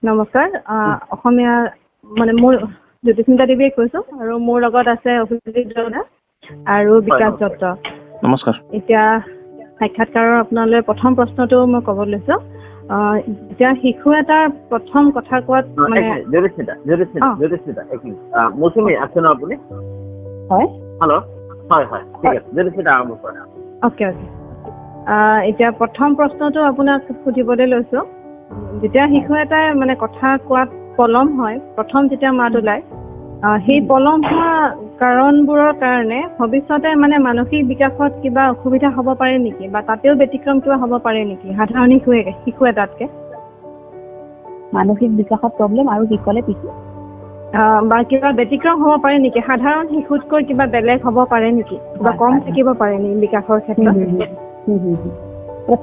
নমস্কাৰ অসমীয়া মানে মোৰ জ্যোতিস্মিতা দেৱীয়ে কৈছো আৰু মোৰ লগত আছে অভিজিত দাদা আৰু বিকাশ দত্ত। নমস্কাৰ। এতিয়া সাক্ষাৎকাৰৰ আপোনালৈ প্ৰথম প্ৰশ্নটো মই ক'ব লৈছো। এতিয়া শিশু এটাৰ প্ৰথম কথা কোৱাত মানে মৌচুমী আছে ন আপুনি? হয়। হেল্ল', হয় হয় ঠিক আছে, জ্যোতিস্মিতা আৰম্ভ কৰা। Okay okay. এতিয়া প্ৰথম প্ৰশ্নটো আপোনাক সুধিবলৈ লৈছো। যেতিয়া শিশু এটাই মানে কথা কোৱাত পলম হয়, প্ৰথম যেতিয়া মাত ওলায়, সেই পলম হোৱা কাৰণবোৰৰ কাৰণে ভৱিষ্যতে মানে মানসিক বিকাশত কিবা অসুবিধা হ'ব পাৰে নেকি, বা তাতেও ব্যতিক্ৰম কিবা হ'ব পাৰে নেকি সাধাৰণ শিশু এটাতকে? মানসিক বিকাশত প্ৰব্লেম আৰু কি ক'লে পিছে? বা কিবা ব্যতিক্ৰম হ'ব পাৰে নেকি, সাধাৰণ শিশুতকৈ কিবা বেলেগ হ'ব পাৰে নেকি, বা কম থাকিব পাৰে নেকি বিকাশৰ ক্ষেত্ৰত?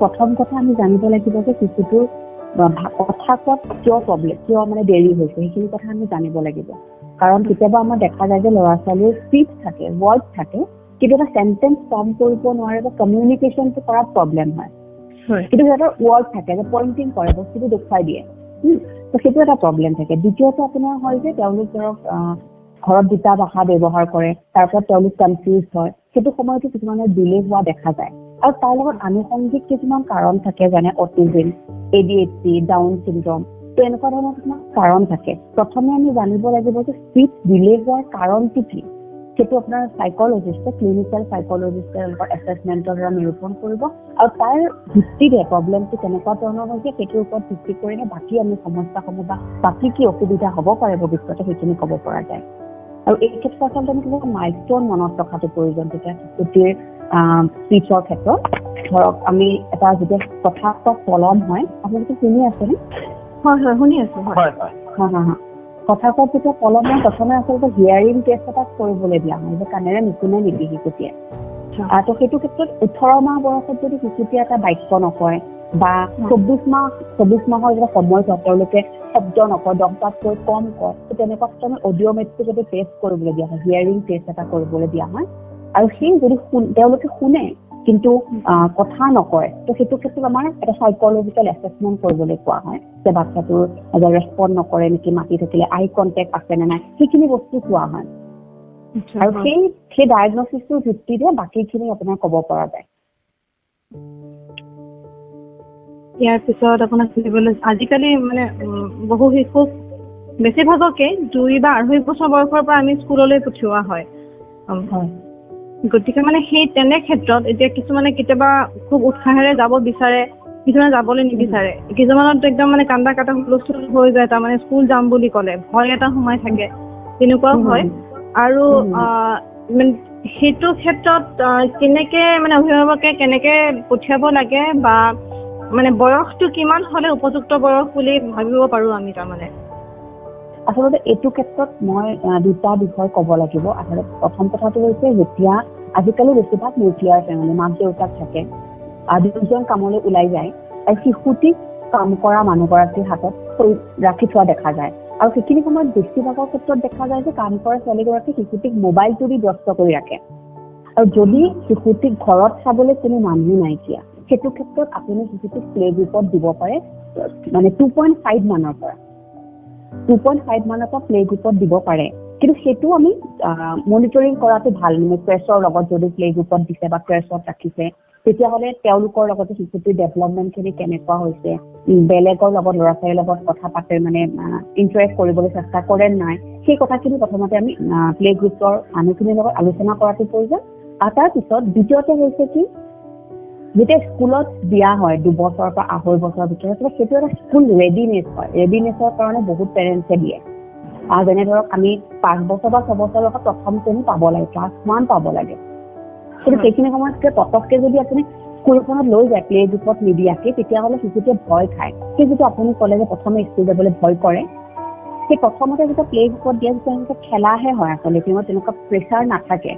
প্ৰথম কথা আমি জানিব লাগিব যে শিশুটোৰ কথা কোৱাত কিয় প্ৰব্লেম, কিয় মানে দেৰি হৈছে, সেইখিনি কথা আমি জানিব লাগিব। কাৰণ কেতিয়াবা আমাৰ দেখা যায় যে ল'ৰা ছোৱালীৰ স্পীচ থাকে, ৱৰ্ড থাকে, কিন্তু এটা চেণ্টেন্স ফৰ্ম কৰিব নোৱাৰে বা কমিউনিকেশ্যনটো কৰাত প্ৰব্লেম হয়। কিন্তু সিহঁতৰ ৱৰ্ড থাকে যে পইণ্টিং কৰে, বস্তুটো দেখুৱাই দিয়ে। তো সেইটো এটা প্ৰব্লেম থাকে। দ্বিতীয়তে আপোনাৰ হয় যে তেওঁলোক ধৰক ঘৰত দুটা ভাষা ব্যৱহাৰ কৰে, তাৰপৰা তেওঁলোক কনফিউজ হয়, সেইটো সময়তো কিছুমানৰ ডিলে হোৱা দেখা যায়। আৰু তাৰ লগত আনুষংগিক কিছুমান কাৰণ থাকে, যেনে অটিজিম, ADHD, ডাউন চিণ্ড্ৰম, তো এনেকুৱা ধৰণৰ কিছুমান কাৰণ থাকে। প্ৰথমে আমি জানিব লাগিব যে স্পীচ ডিলে হোৱাৰ কাৰণটো কি। সেইটো আপোনাৰ চাইকলজিষ্টে, ক্লিনিকেল চাইকলজিষ্টে তেওঁলোকৰ এছেছমেণ্টৰ দ্বাৰা নিৰূপণ কৰিব, আৰু তাৰ ভিত্তিৰে প্ৰব্লেমটো কেনেকুৱা ধৰণৰ হৈছে সেইটোৰ ওপৰত ভিত্তি কৰিলে বাকী আমি সমস্যাসমূহ বা বাকী কি অসুবিধা হ'ব পাৰে ভৱিষ্যতে সেইখিনি ক'ব পৰা যায়। আৰু এই ক্ষেত্ৰত আচলতে আমি কিবা মাইলষ্ট'ন মনত ৰখাটো প্ৰয়োজন। তেতিয়া শিশুটিৰ স্পীচৰ ক্ষেত্ৰত ধৰক আমি এটা যেতিয়া কথা পলম হয়, আপোনালোকে শুনি আছেনে? হয় হয় শুনি আছো। হয় হয়। কথা কোৱাত যেতিয়া পলম হয়, প্ৰথমে আচলতে হিয়াৰিং টেষ্ট এটা কৰিবলৈ দিয়া হয় যে কাণেৰে নুশুনে নেকি শিশুটিয়ে। তো সেইটো ক্ষেত্ৰত 18 মাহ বয়সত যদি শিশুটিয়ে এটা বাক্য নকয় বা 24 মাহৰ যেতিয়া সময়ত তেওঁলোকে শব্দ নকয়, 10টাতকৈ কম কয়, তো তেনেকুৱা ক্ষেত্ৰত অডিঅ'মেট্ৰিক যদি টেষ্ট কৰিবলৈ দিয়া হয়, হিয়াৰিং টেষ্ট এটা কৰিবলৈ দিয়া হয়, আৰু সেই যদি তেওঁলোকে শুনে কিন্তু কথা নকয়, তো সেইটো ক্ষেত্ৰত আমাৰ এটা চাইকলজিকেল এছেছমেণ্ট কৰিবলৈ কোৱা হয় যে বাচ্ছাটোৰ ৰেছপণ্ড নকৰে নেকি, মাতি থাকিলে আই কণ্টেক্ট আছে নে নাই, সেইখিনি বস্তু কোৱা হয়। আৰু সেই ডায়েগনচিছটোৰ ভিত্তিতে বাকীখিনি আপোনাৰ ক'ব পৰা যায়। ইয়াৰ পিছত আপোনাক সুধিবলৈ, আজিকালি মানে বহু শিশুক বেছিভাগকে 2 বা 2.5 বছৰ বয়সৰ পৰা আমি স্কুললৈ পঠিওৱা হয়। গতিকে মানে সেই তেনে ক্ষেত্ৰত এতিয়া কিছুমানে কেতিয়াবা খুব উৎসাহেৰে যাব বিচাৰে, কিছুমানে যাবলৈ নিবিচাৰে, কিছুমানত একদম মানে কান্দা কাটা হুলস্থুল হৈ যায়, তাৰমানে স্কুল যাম বুলি ক'লে ভয় এটা সোমাই থাকে, তেনেকুৱাও হয়। আৰু সেইটো ক্ষেত্ৰত কেনেকে মানে অভিভাৱকে কেনেকে পঠিয়াব লাগে, বা মানে বয়সটো কিমান হ'লে উপযুক্ত বয়স বুলি ভাবিব পাৰো আমি? তাৰমানে আচলতে এইটো ক্ষেত্ৰত মই দুটা বিষয় ক'ব লাগিব। আচলতে প্ৰথম কথাটো হৈছে, যেতিয়া আজিকালি বেছিভাগ নিউক্লিয়াৰ ফেমিলি, মাক দেউতাক থাকে, দুজন কামলৈ ওলাই যায়, আৰু শিশুটিক কাম কৰা মানুহগৰাকীৰ হাতত ৰাখি থোৱা দেখা যায়। আৰু সেইখিনি সময়ত বেছিভাগৰ ক্ষেত্ৰত দেখা যায় যে কাম কৰা ছোৱালীগৰাকী শিশুটিক মোবাইলটো দি ব্যস্ত কৰি ৰাখে। আৰু যদি শিশুটিক ঘৰত চাবলৈ কোনো মানুহ নাইকিয়া, সেইটো ক্ষেত্ৰত আপুনি শিশুটিক প্লে গ্ৰুপত দিব পাৰে, মানে 2.5 মানৰ পৰা 2.5 মানৰ পৰা প্লে গ্ৰুপত দিব পাৰে। কিন্তু সেইটো আমি মনিটৰিং কৰাটো ভাল। মানে ক্ৰেছৰ লগত যদি প্লে গ্ৰুপত দিছে বা ক্ৰেছত ৰাখিছে, তেতিয়াহ'লে তেওঁলোকৰ লগতে শিশুটিৰ ডেভেলপমেণ্টখিনি কেনেকুৱা হৈছে, বেলেগৰ লগত ল'ৰা ছোৱালীৰ লগত কথা পাতে, মানে ইণ্টাৰেক্ট কৰিবলৈ চেষ্টা কৰে নাই, সেই কথাখিনি প্ৰথমতে আমি প্লে গ্ৰুপৰ মানুহখিনিৰ লগত আলোচনা কৰাটো প্ৰয়োজন। আৰু তাৰপিছত দ্বিতীয়তে হৈছে কি, যেতিয়া স্কুলত দিয়া হয় 2 বছৰৰ পৰা 2.5 বছৰৰ ভিতৰত, সেইটো এটা স্কুল ৰেডিনেছ হয়। ৰেডিনেছৰ কাৰণে বহুত পেৰেণ্টছে দিয়ে। যেনে ধৰক আমি 5 বছৰ বা 6 বছৰৰ পৰা প্ৰথম শ্ৰেণী পাব লাগে, ক্লাছ 1 পাব লাগে। কিন্তু সেইখিনি সময়তকে পটককে যদি আপুনি স্কুলখনত লৈ যায় প্লে গ্ৰুপত নিদিয়াকে, তেতিয়াহ'লে শিশুটিয়ে ভয় খায়। সেই যিটো আপুনি ক'লে যে প্ৰথমে স্কুল যাবলৈ ভয় কৰে, সেই প্ৰথমতে যেতিয়া প্লে গ্ৰুপত দিয়ে তেতিয়া খেলাহে হয়, আচলতে তেনেকুৱা প্ৰেছাৰ নাথাকে।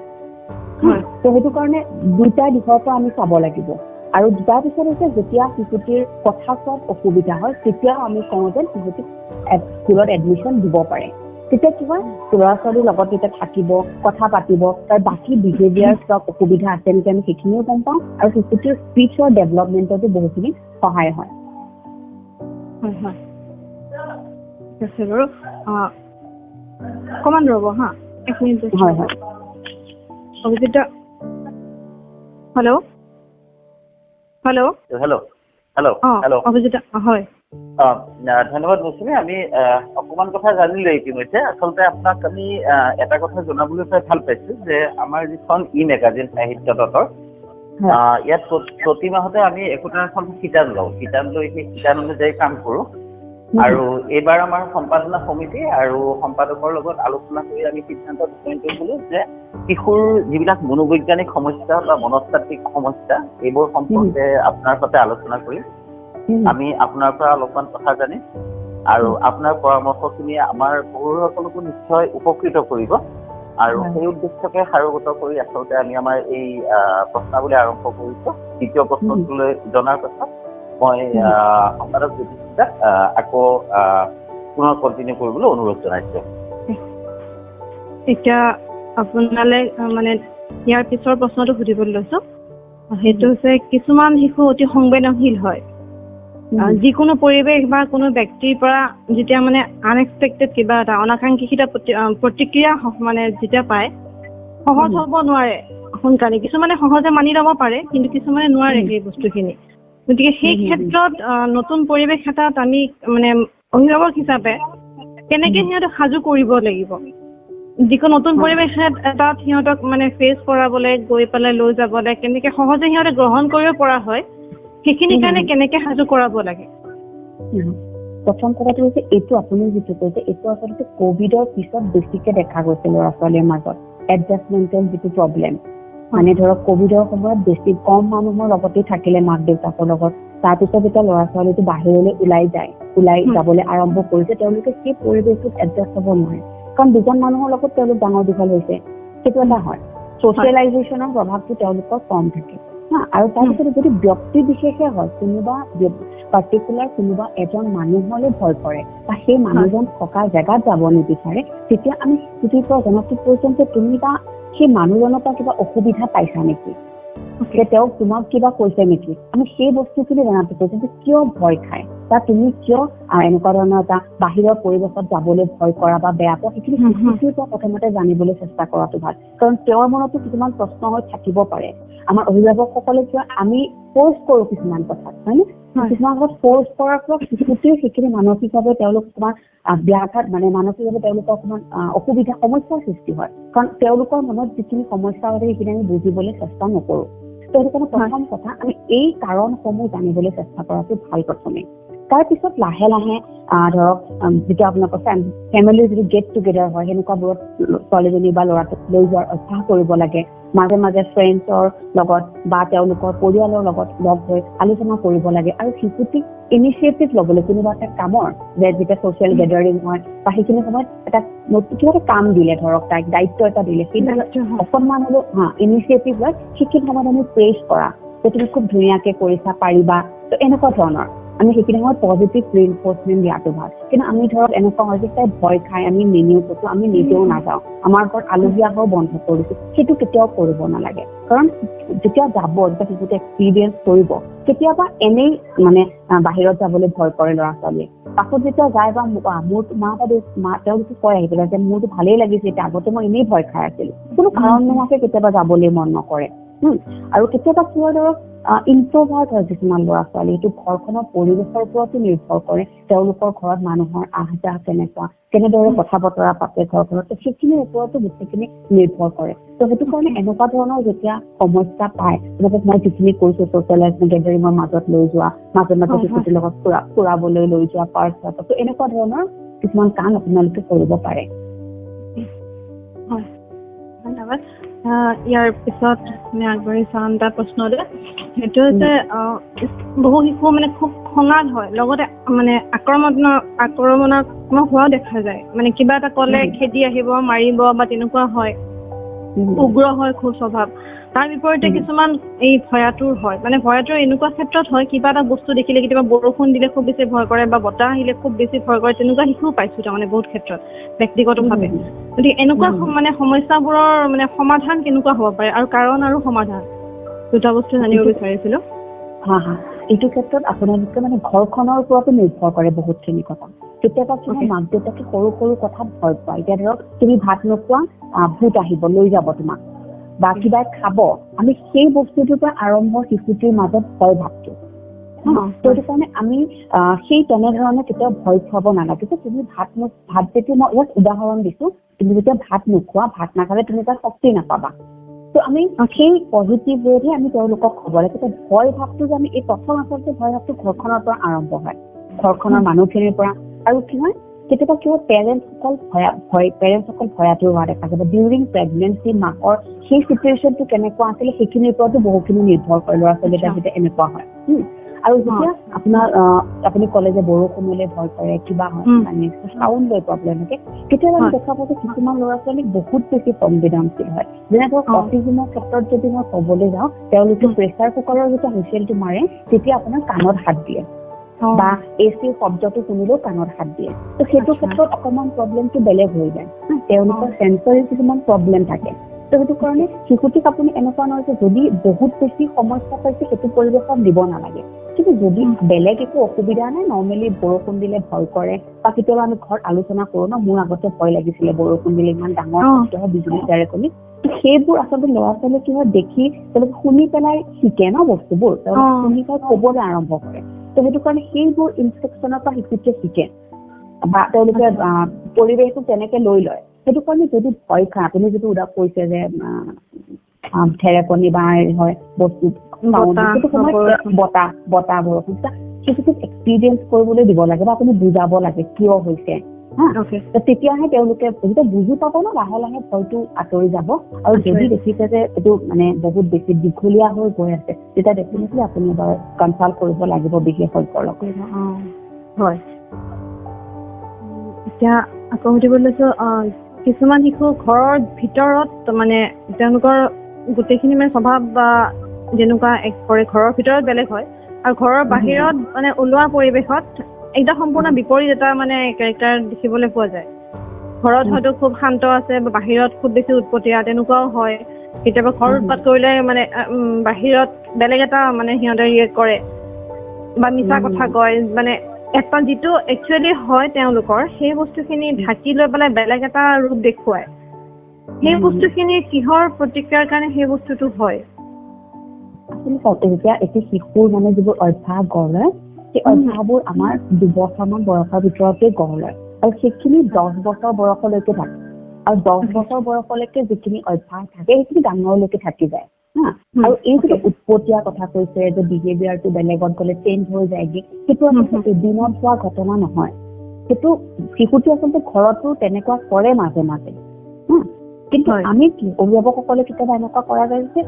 তো সেইটো কাৰণে দুটা দিশৰ পৰা আমি চাব লাগিব। আৰু তাৰ পিছত হৈছে, যেতিয়া শিশুটিৰ কথা কোৱাত অসুবিধা হয়, তেতিয়াও আমি কওঁ যে শিশুটিক স্কুলত এডমিশ্যন দিব পাৰে। তেতিয়া কি হয়, ল'ৰা ছোৱালীৰ লগত যেতিয়া থাকিব, কথা পাতিব, তাৰ বাকী বিহেভিয়াৰ কিবা অসুবিধা আছে নেকি আমি সেইখিনিও গম পাওঁ, আৰু শিশুটিৰ স্পীচৰ ডেভেলপমেণ্টতো বহুখিনি সহায় হয়। ঠিক আছে বাৰু অকণমান ৰ'ব হা 1 মিনিট হয় হয় Abhijita hello' hello' hello' hello' hello' Abhijita হয় ধন্যবাদ মৌচুমী আমি অকণমান কথা জানিলো ইতিমধ্যে আচলতে আপোনাক আমি এটা কথা জনাবলৈ পাই ভাল পাইছো যে আমাৰ যিখন মেগাজিন সাহিত্য ততৰ ইয়াত প্ৰতি মাহতে আমি একোটা এখন কিতাপ লওঁ কিতাপ লৈ সেই কিতাপ অনুযায়ী কাম কৰোঁ আৰু এইবাৰ আমাৰ সম্পাদনা সমিতি আৰু সম্পাদকৰ লগত আলোচনা কৰি আমি সিদ্ধান্তত উপনীত হ'লো যে শিশুৰ যিবিলাক মনোবৈজ্ঞানিক সমস্যা বা মনস্তাত্ত্বিক সমস্যা এইবোৰ সম্পৰ্কে আপোনাৰ সৈতে আলোচনা কৰিম আমি আপোনাৰ পৰা অলপমান কথা জানিম আৰু আপোনাৰ পৰামৰ্শখিনিয়ে আমাৰ পঢ়ুৱৈসকলকো নিশ্চয় উপকৃত কৰিব আৰু সেই উদ্দেশ্যকে সাৰোগত কৰি আচলতে আমি আমাৰ এই প্ৰশ্নাৱলী আৰম্ভ কৰিছো দ্বিতীয় প্ৰশ্নটোলৈ জনাৰ পাছত মই সম্পাদক জ্যোতিষদাক আকৌ পুনৰ কণ্টিনিউ কৰিবলৈ অনুৰোধ জনাইছো এতিয়া আপোনালৈ মানে ইয়াৰ পিছৰ প্ৰশ্নটো সুধিবলৈ লৈছো সেইটো হৈছে কিছুমান শিশু অতি সংবেদনশীল হয় যিকোনো পৰিৱেশ বা কোনো ব্যক্তিৰ পৰা যেতিয়া মানে আনএক্সপেক্টেড কিবা এটা অনাকাংক্ষিত প্ৰতিক্ৰিয়া মানে যেতিয়া পায় সহজ হ'ব নোৱাৰে সোনকালে কিছুমানে সহজে মানি ল'ব পাৰে কিন্তু কিছুমানে নোৱাৰে সেই বস্তুখিনি গতিকে সেই ক্ষেত্ৰত নতুন পৰিৱেশ এটাত আমি মানে অভিভাৱক হিচাপে কেনেকে সিহঁতক সাজু কৰিব লাগিব যিকোনো নতুন পৰিৱেশ এটাত সিহঁতক মানে ফেচ কৰাবলৈ গৈ পেলাই লৈ যাবলৈ কেনেকে সহজে সিহঁতে গ্ৰহণ কৰিব পৰা হয় সেইখিনি কাৰণে কেনেকে সাজু কৰাব লাগে প্ৰথম কথাটো হৈছে এইটো আপুনি যিটো কৈছে এইটো আচলতে কোভিডৰ পিছত বেছিকে দেখা গৈছে ল'ৰা ছোৱালীৰ মাজত এডজাষ্টমেণ্টেল যিটো প্ৰব্লেম মানে ধৰক কোভিডৰ সময়ত বেছি কম মানুহৰ লগতে থাকিলে মাক দেউতাকৰ লগত তাৰপিছত যেতিয়া ল'ৰা ছোৱালীটো বাহিৰলৈ ওলাই যাবলৈ আৰম্ভ কৰিছে তেওঁলোকে সেই পৰিৱেশটোত এডজাষ্ট হ'ব নোৱাৰে কাৰণ দুজন মানুহৰ লগত তেওঁলোক ডাঙৰ দীঘল হৈছে সেইটো এটা হয় ছ'চিয়েলাইজেশ্যনৰ প্ৰভাৱটো তেওঁলোকৰ কম থাকে আৰু তাৰপিছত যদি ব্যক্তি বিশেষে হয় কোনোবা পাৰ্টিকুলাৰ কোনোবা এজন মানুহলৈ ভয় কৰে বা সেই মানুহজন থকা জেগাত যাব নিবিচাৰে তেতিয়া আমি শিশুটিৰ পৰা জনাটো প্ৰয়োজন যে তুমি বা সেই মানুহজনৰ পৰা কিবা অসুবিধা পাইছা নেকি যে তেওঁক তোমাক কিবা কৈছে নেকি আমি সেই বস্তুখিনি জনাটো প্ৰয়োজন যে কিয় ভয় খায় বা তুমি কিয় এনেকুৱা ধৰণৰ এটা বাহিৰৰ পৰিৱেশত যাবলৈ ভয় কৰা বা বেয়া পোৱা সেইখিনি শিশুটিৰ পৰা প্ৰথমতে জানিবলৈ চেষ্টা কৰাটো ভাল কাৰণ তেওঁৰ মনতো কিছুমান প্ৰশ্ন হৈ থাকিব পাৰে আমাৰ অভিভাৱকসকলে কিয় আমি ফ'ৰ্চ কৰোঁ কিছুমান কথাত হয়নে কিছুমান কথাত ফ'ৰ্চ কৰাৰ পৰা শিশুটিৰ সেইখিনি মানসিকভাৱে তেওঁলোক অকণমান ব্যাঘাত মানে মানসিকভাৱে তেওঁলোকৰ অকণমান অসুবিধা সমস্যাৰ সৃষ্টি হয় কাৰণ তেওঁলোকৰ মনত যিখিনি সমস্যা হয় সেইখিনি আমি বুজিবলৈ চেষ্টা নকৰোঁ তো সেইটো কাৰণে প্ৰথম কথা আমি এই কাৰণসমূহ জানিবলৈ চেষ্টা কৰাটো ভাল প্ৰথমে তাৰপিছত লাহে লাহে ধৰক যিটো আপোনালোকৰ ফেমিলিৰ যিটো গেট টুগেডাৰ হয় সেনেকুৱাবোৰত ছোৱালীজনী বা ল'ৰাটোক লৈ যোৱাৰ অভ্যাস কৰিব লাগে মাজে মাজে ফ্ৰেণ্ডছৰ লগত বা তেওঁলোকৰ পৰিয়ালৰ লগত লগ হৈ আলোচনা কৰিব লাগে আৰু শিশুটিক ইনিচিয়েটিভ ল'বলৈ কোনোবা এটা কামৰ যেতিয়া ছ'চিয়েল গেডাৰিং হয় বা সেইখিনি সময়ত এটা কিবা এটা কাম দিলে ধৰক তাইক দায়িত্ব এটা দিলে সেইবিলাক অকণমান হ'লেও ইনিচিয়েটিভ লৈ সেইখিনি সময়ত আমি প্ৰেছ কৰা যে তুমি খুব ধুনীয়াকৈ কৰিছা পাৰিবা তো এনেকুৱা ধৰণৰ আমি সেইখিনি সময়ত পজিটিভ ৰিইনফৰ্চমেণ্ট দিয়াটো ভাল কিন্তু আমি ধৰক এনেকুৱা হয় যে তাই ভয় খাই আমি নিনিও ক'তো আমি নিজেও নাযাওঁ আমাৰ ঘৰত আলহী অহাও বন্ধ কৰিছোঁ সেইটো কেতিয়াও কৰিব নালাগে কাৰণ যেতিয়া যাব যেতিয়া শিশুটি এক্সপিৰিয়েঞ্চ কৰিব কেতিয়াবা এনেই মানে বাহিৰত যাবলৈ ভয় কৰে ল'ৰা ছোৱালীয়ে পাছত যেতিয়া যায় বা মোৰ মা তেওঁলোকে কয় আহি পেলাই যে মোৰতো ভালেই লাগিছে এতিয়া আগতে মই এনেই ভয় খাই আছিলোঁ কোনো কাৰণ নোহোৱাকৈ কেতিয়াবা যাবলৈ মন নকৰে আৰু কেতিয়াবা কি হয় ধৰক ইণ্ট্ৰভাৰ্ট হয় কিছুমান ল'ৰা ছোৱালী এইটো ঘৰখনৰ পৰিৱেশৰ ওপৰতো নিৰ্ভৰ কৰে তেওঁলোকৰ ঘৰত মানুহৰ আহ যাহ কেনেকুৱা কেনেদৰে কথা বতৰা পাতে ঘৰখনত সেইখিনিৰ ওপৰতো গোটেইখিনি নিৰ্ভৰ কৰে তো সেইটো কাৰণে এনেকুৱা ধৰণৰ যেতিয়া সমস্যা পায় যেনেকৈ মই যিখিনি কৈছোঁ ছ'চিয়েলাইজেশ্যন গেডাৰিঙৰ মাজত লৈ যোৱা মাজে মাজে শিশুটিৰ লগত ফুৰাবলৈ লৈ যোৱা পাৰ্ক তো এনেকুৱা ধৰণৰ কিছুমান কাম আপোনালোকে কৰিব পাৰে ধন্যবাদ ইয়াৰ পিছত আমি আগবাঢ়ি চাম এটা প্ৰশ্নলৈ সেইটো হৈছে বহু শিশু মানে খুব খঙাল হয় লগতে মানে আক্ৰমণাত্মক হোৱাও দেখা যায় মানে কিবা এটা ক'লে খেদি আহিব মাৰিব বা তেনেকুৱা হয় উগ্ৰ হয় খুব স্বভাৱ তাৰ বিপৰীতে কিছুমান এই ভয়াতুৰ হয় মানে ভয়াতুৰ এনেকুৱা ক্ষেত্ৰত হয় কিবা এটা বস্তু দেখিলে কেতিয়াবা বৰষুণ দিলে খুব বেছি ভয় কৰে বা বতাহ আহিলে খুব বেছি ভয় কৰে তেনেকুৱা শিশুও পাইছোঁ তাৰমানে বহুত ক্ষেত্ৰত ব্যক্তিগতভাৱে গতিকে এনেকুৱা মানে সমস্যাবোৰৰ মানে সমাধান কেনেকুৱা হ'ব পাৰে আৰু কাৰণ আৰু সমাধান দুটা বস্তু জানিব বিচাৰিছিলোঁ এইটো ক্ষেত্ৰত আপোনালোকে মানে ঘৰখনৰ ওপৰতো নিৰ্ভৰ কৰে বহুতখিনি কথা কেতিয়াবা তোমাৰ মাক দেউতাকে সৰু সৰু কথাত ভয় পায়। এতিয়া ধৰক তুমি ভাত নোখোৱা, ভূত আহিব লৈ যাব তোমাক, বা কিবা খাব, আমি সেই বস্তুটোৰ পৰা আৰম্ভ শিশুটিৰ মাজত ভয় ভাবটো। সেইটো কাৰণে আমি সেই তেনেধৰণে কেতিয়াও ভয় খুৱাব নালাগে। তুমি ভাত যেতিয়া মই ইয়াত উদাহৰণ দিছো, তুমি যেতিয়া ভাত নোখোৱা, ভাত নাখালে তুমি তাৰ শক্তি নাপাবা। তো আমি সেই পজিটিভ ৱেৰে আমি তেওঁলোকক ক'ব লাগে। ভয় ভাৱটো যে আমি এই প্ৰথম আচলতে ভয় ভাৱটো ঘৰখনৰ পৰা আৰম্ভ হয়, ঘৰখনৰ মানুহখিনিৰ পৰা। আৰু কি হয় কেতিয়াবা পেৰেণ্টসকল ভয়াতু হোৱা দেখা যাব। ডিউৰিং প্ৰেগনেঞ্চি মাকৰ সেই চিটুৱেশ্যনটো কেনেকুৱা আছিলে সেইখিনিৰ ওপৰতো বহুখিনি নিৰ্ভৰ কৰে ল'ৰা ছোৱালী যেতিয়া এনেকুৱা হয়। আৰু যেতিয়া আপোনাৰ আপুনি ক'লে যে বৰষুণ হ'লে ভয় কৰে, কিবা হয়, চাউণ্ড লৈ প্ৰব্লেম থাকে, কেতিয়াবা আমি দেখা পাওঁ যে কিছুমান ল'ৰা ছোৱালী বহুত বেছি সংবেদনশীল হয়। যেনে ধৰক অটিজিমৰ ক্ষেত্ৰত যদি মই ক'বলৈ যাওঁ, তেওঁলোকে প্ৰেচাৰ কুকাৰৰ যেতিয়া হুইচেলটো মাৰে তেতিয়া আপোনাৰ কাণত হাত দিয়ে, বা এচিৰ শব্দটো শুনিলেও কাণত হাত দিয়ে। তো সেইটো ক্ষেত্ৰত অকণমান প্ৰব্লেমটো বেলেগ হৈ যায়। তেওঁলোকৰ চেঞ্চৰি কিছুমান প্ৰব্লেম থাকে। তো সেইটো কাৰণে শিশুটিক আপুনি এনেকুৱা নহয় যে যদি বহুত বেছি সমস্যা পাইছে সেইটো পৰিৱেশত দিব নালাগে। কিন্তু যদি বেলেগ একো অসুবিধা নাই, নৰ্মেলি বৰষুণ দিলে ভয় কৰে, বা কেতিয়াবা আমি ঘৰত আলোচনা কৰো ন, মোৰ আগতে ভয় লাগিছিলে বৰষুণ দিলে, ইমান ডাঙৰ শব্দ হয়, বিজুলী ঢেৰেকণি। সেইবোৰ আচলতে ল'ৰা ছোৱালীয়ে কি হয় দেখি তেওঁলোকে শুনি পেলাই শিকে ন বস্তুবোৰ, তেওঁলোকে শুনি পেলাই ক'বলৈ আৰম্ভ কৰে। তো সেইটো কাৰণে সেইবোৰ ইনষ্ট্ৰাকশ্যনৰ পৰা শিশুটিয়ে শিকে, বা তেওঁলোকে পৰিৱেশটো তেনেকে লৈ লয়। সেইটো কাৰণে যদি ভয় খায়, আপুনি যদি কৈছে যে ঢেৰেকণি বা হয় বস্তু বতাহ বৰষুণ, শিশুটোক এক্সপিৰিয়েঞ্চ কৰিবলৈ দিব লাগে, বা আপুনি বুজাব লাগে কিয় হৈছে। তেতিয়াহে তেওঁলোকে যেতিয়া বুজি পাব ন, লাহে লাহে ভয়টো আঁতৰি যাব। আৰু যদি দেখিছে যে এইটো মানে বহুত বেছি দীঘলীয়া হৈ গৈ আছে, তেতিয়া ডেফিনেটলি আপুনি এবাৰ কনচাল্ট কৰিব লাগিব বিশেষজ্ঞৰ লগত। হয়, এতিয়া আকৌ সুধিব লৈছো, কিছুমান শিশু ঘৰৰ ভিতৰত মানে তেওঁলোকৰ গোটেইখিনি মানে স্বভাৱ বা যেনেকুৱা কৰে ঘৰৰ ভিতৰত বেলেগ হয়, আৰু ঘৰৰ বাহিৰত মানে ওলোৱা পৰিৱেশত একদম সম্পূৰ্ণ বিপৰীত এটা মানে কেৰেক্টাৰ দেখিবলৈ পোৱা যায়। ঘৰত হয়তো খুব শান্ত আছে, বাহিৰত খুব বেছি উৎপতীয়া, তেনেকুৱাও হয়। কেতিয়াবা ঘৰ উৎপাত কৰিলে মানে বাহিৰত বেলেগ এটা মানে সিহঁতে ৰিয়েক্ট কৰে, বা মিছা কথা কয়, মানে এটা যিটো একচুৱেলি হয় তেওঁলোকৰ, সেই বস্তুখিনি ঢাকি লৈ পেলাই বেলেগ এটা ৰূপ দেখুৱায়। সেই বস্তুখিনি কিহৰ প্ৰতিক্ৰিয়াৰ কাৰণে সেই বস্তুটো হয়? আচলতে যেতিয়া এটি শিশুৰ মানে যিবোৰ অভ্যাস গঢ় লয়, সেই অভ্যাসবোৰ আমাৰ 2 বছৰমান বয়সৰ ভিতৰতে গঢ় লয়, আৰু সেইখিনি 10 বছৰ বয়সলৈকে থাকে। আৰু 10 বছৰ বয়সলৈকে যিখিনি অভ্যাস থাকে সেইখিনি ডাঙৰলৈকে থাকি যায়। আৰু এই যিটো উৎপতীয়া কথা কৈছে যে বিহেভিয়াৰটো বেলেগত গ'লে চেঞ্জ হৈ যায়গে, সেইটো আচলতে এদিনত হোৱা ঘটনা নহয়। সেইটো শিশুটি আচলতে ঘৰতো তেনেকুৱা কৰে মাজে মাজে। কিন্তু আমি অভিভাৱকসকলে কেতিয়াবা এনেকুৱা কৰা যায় যে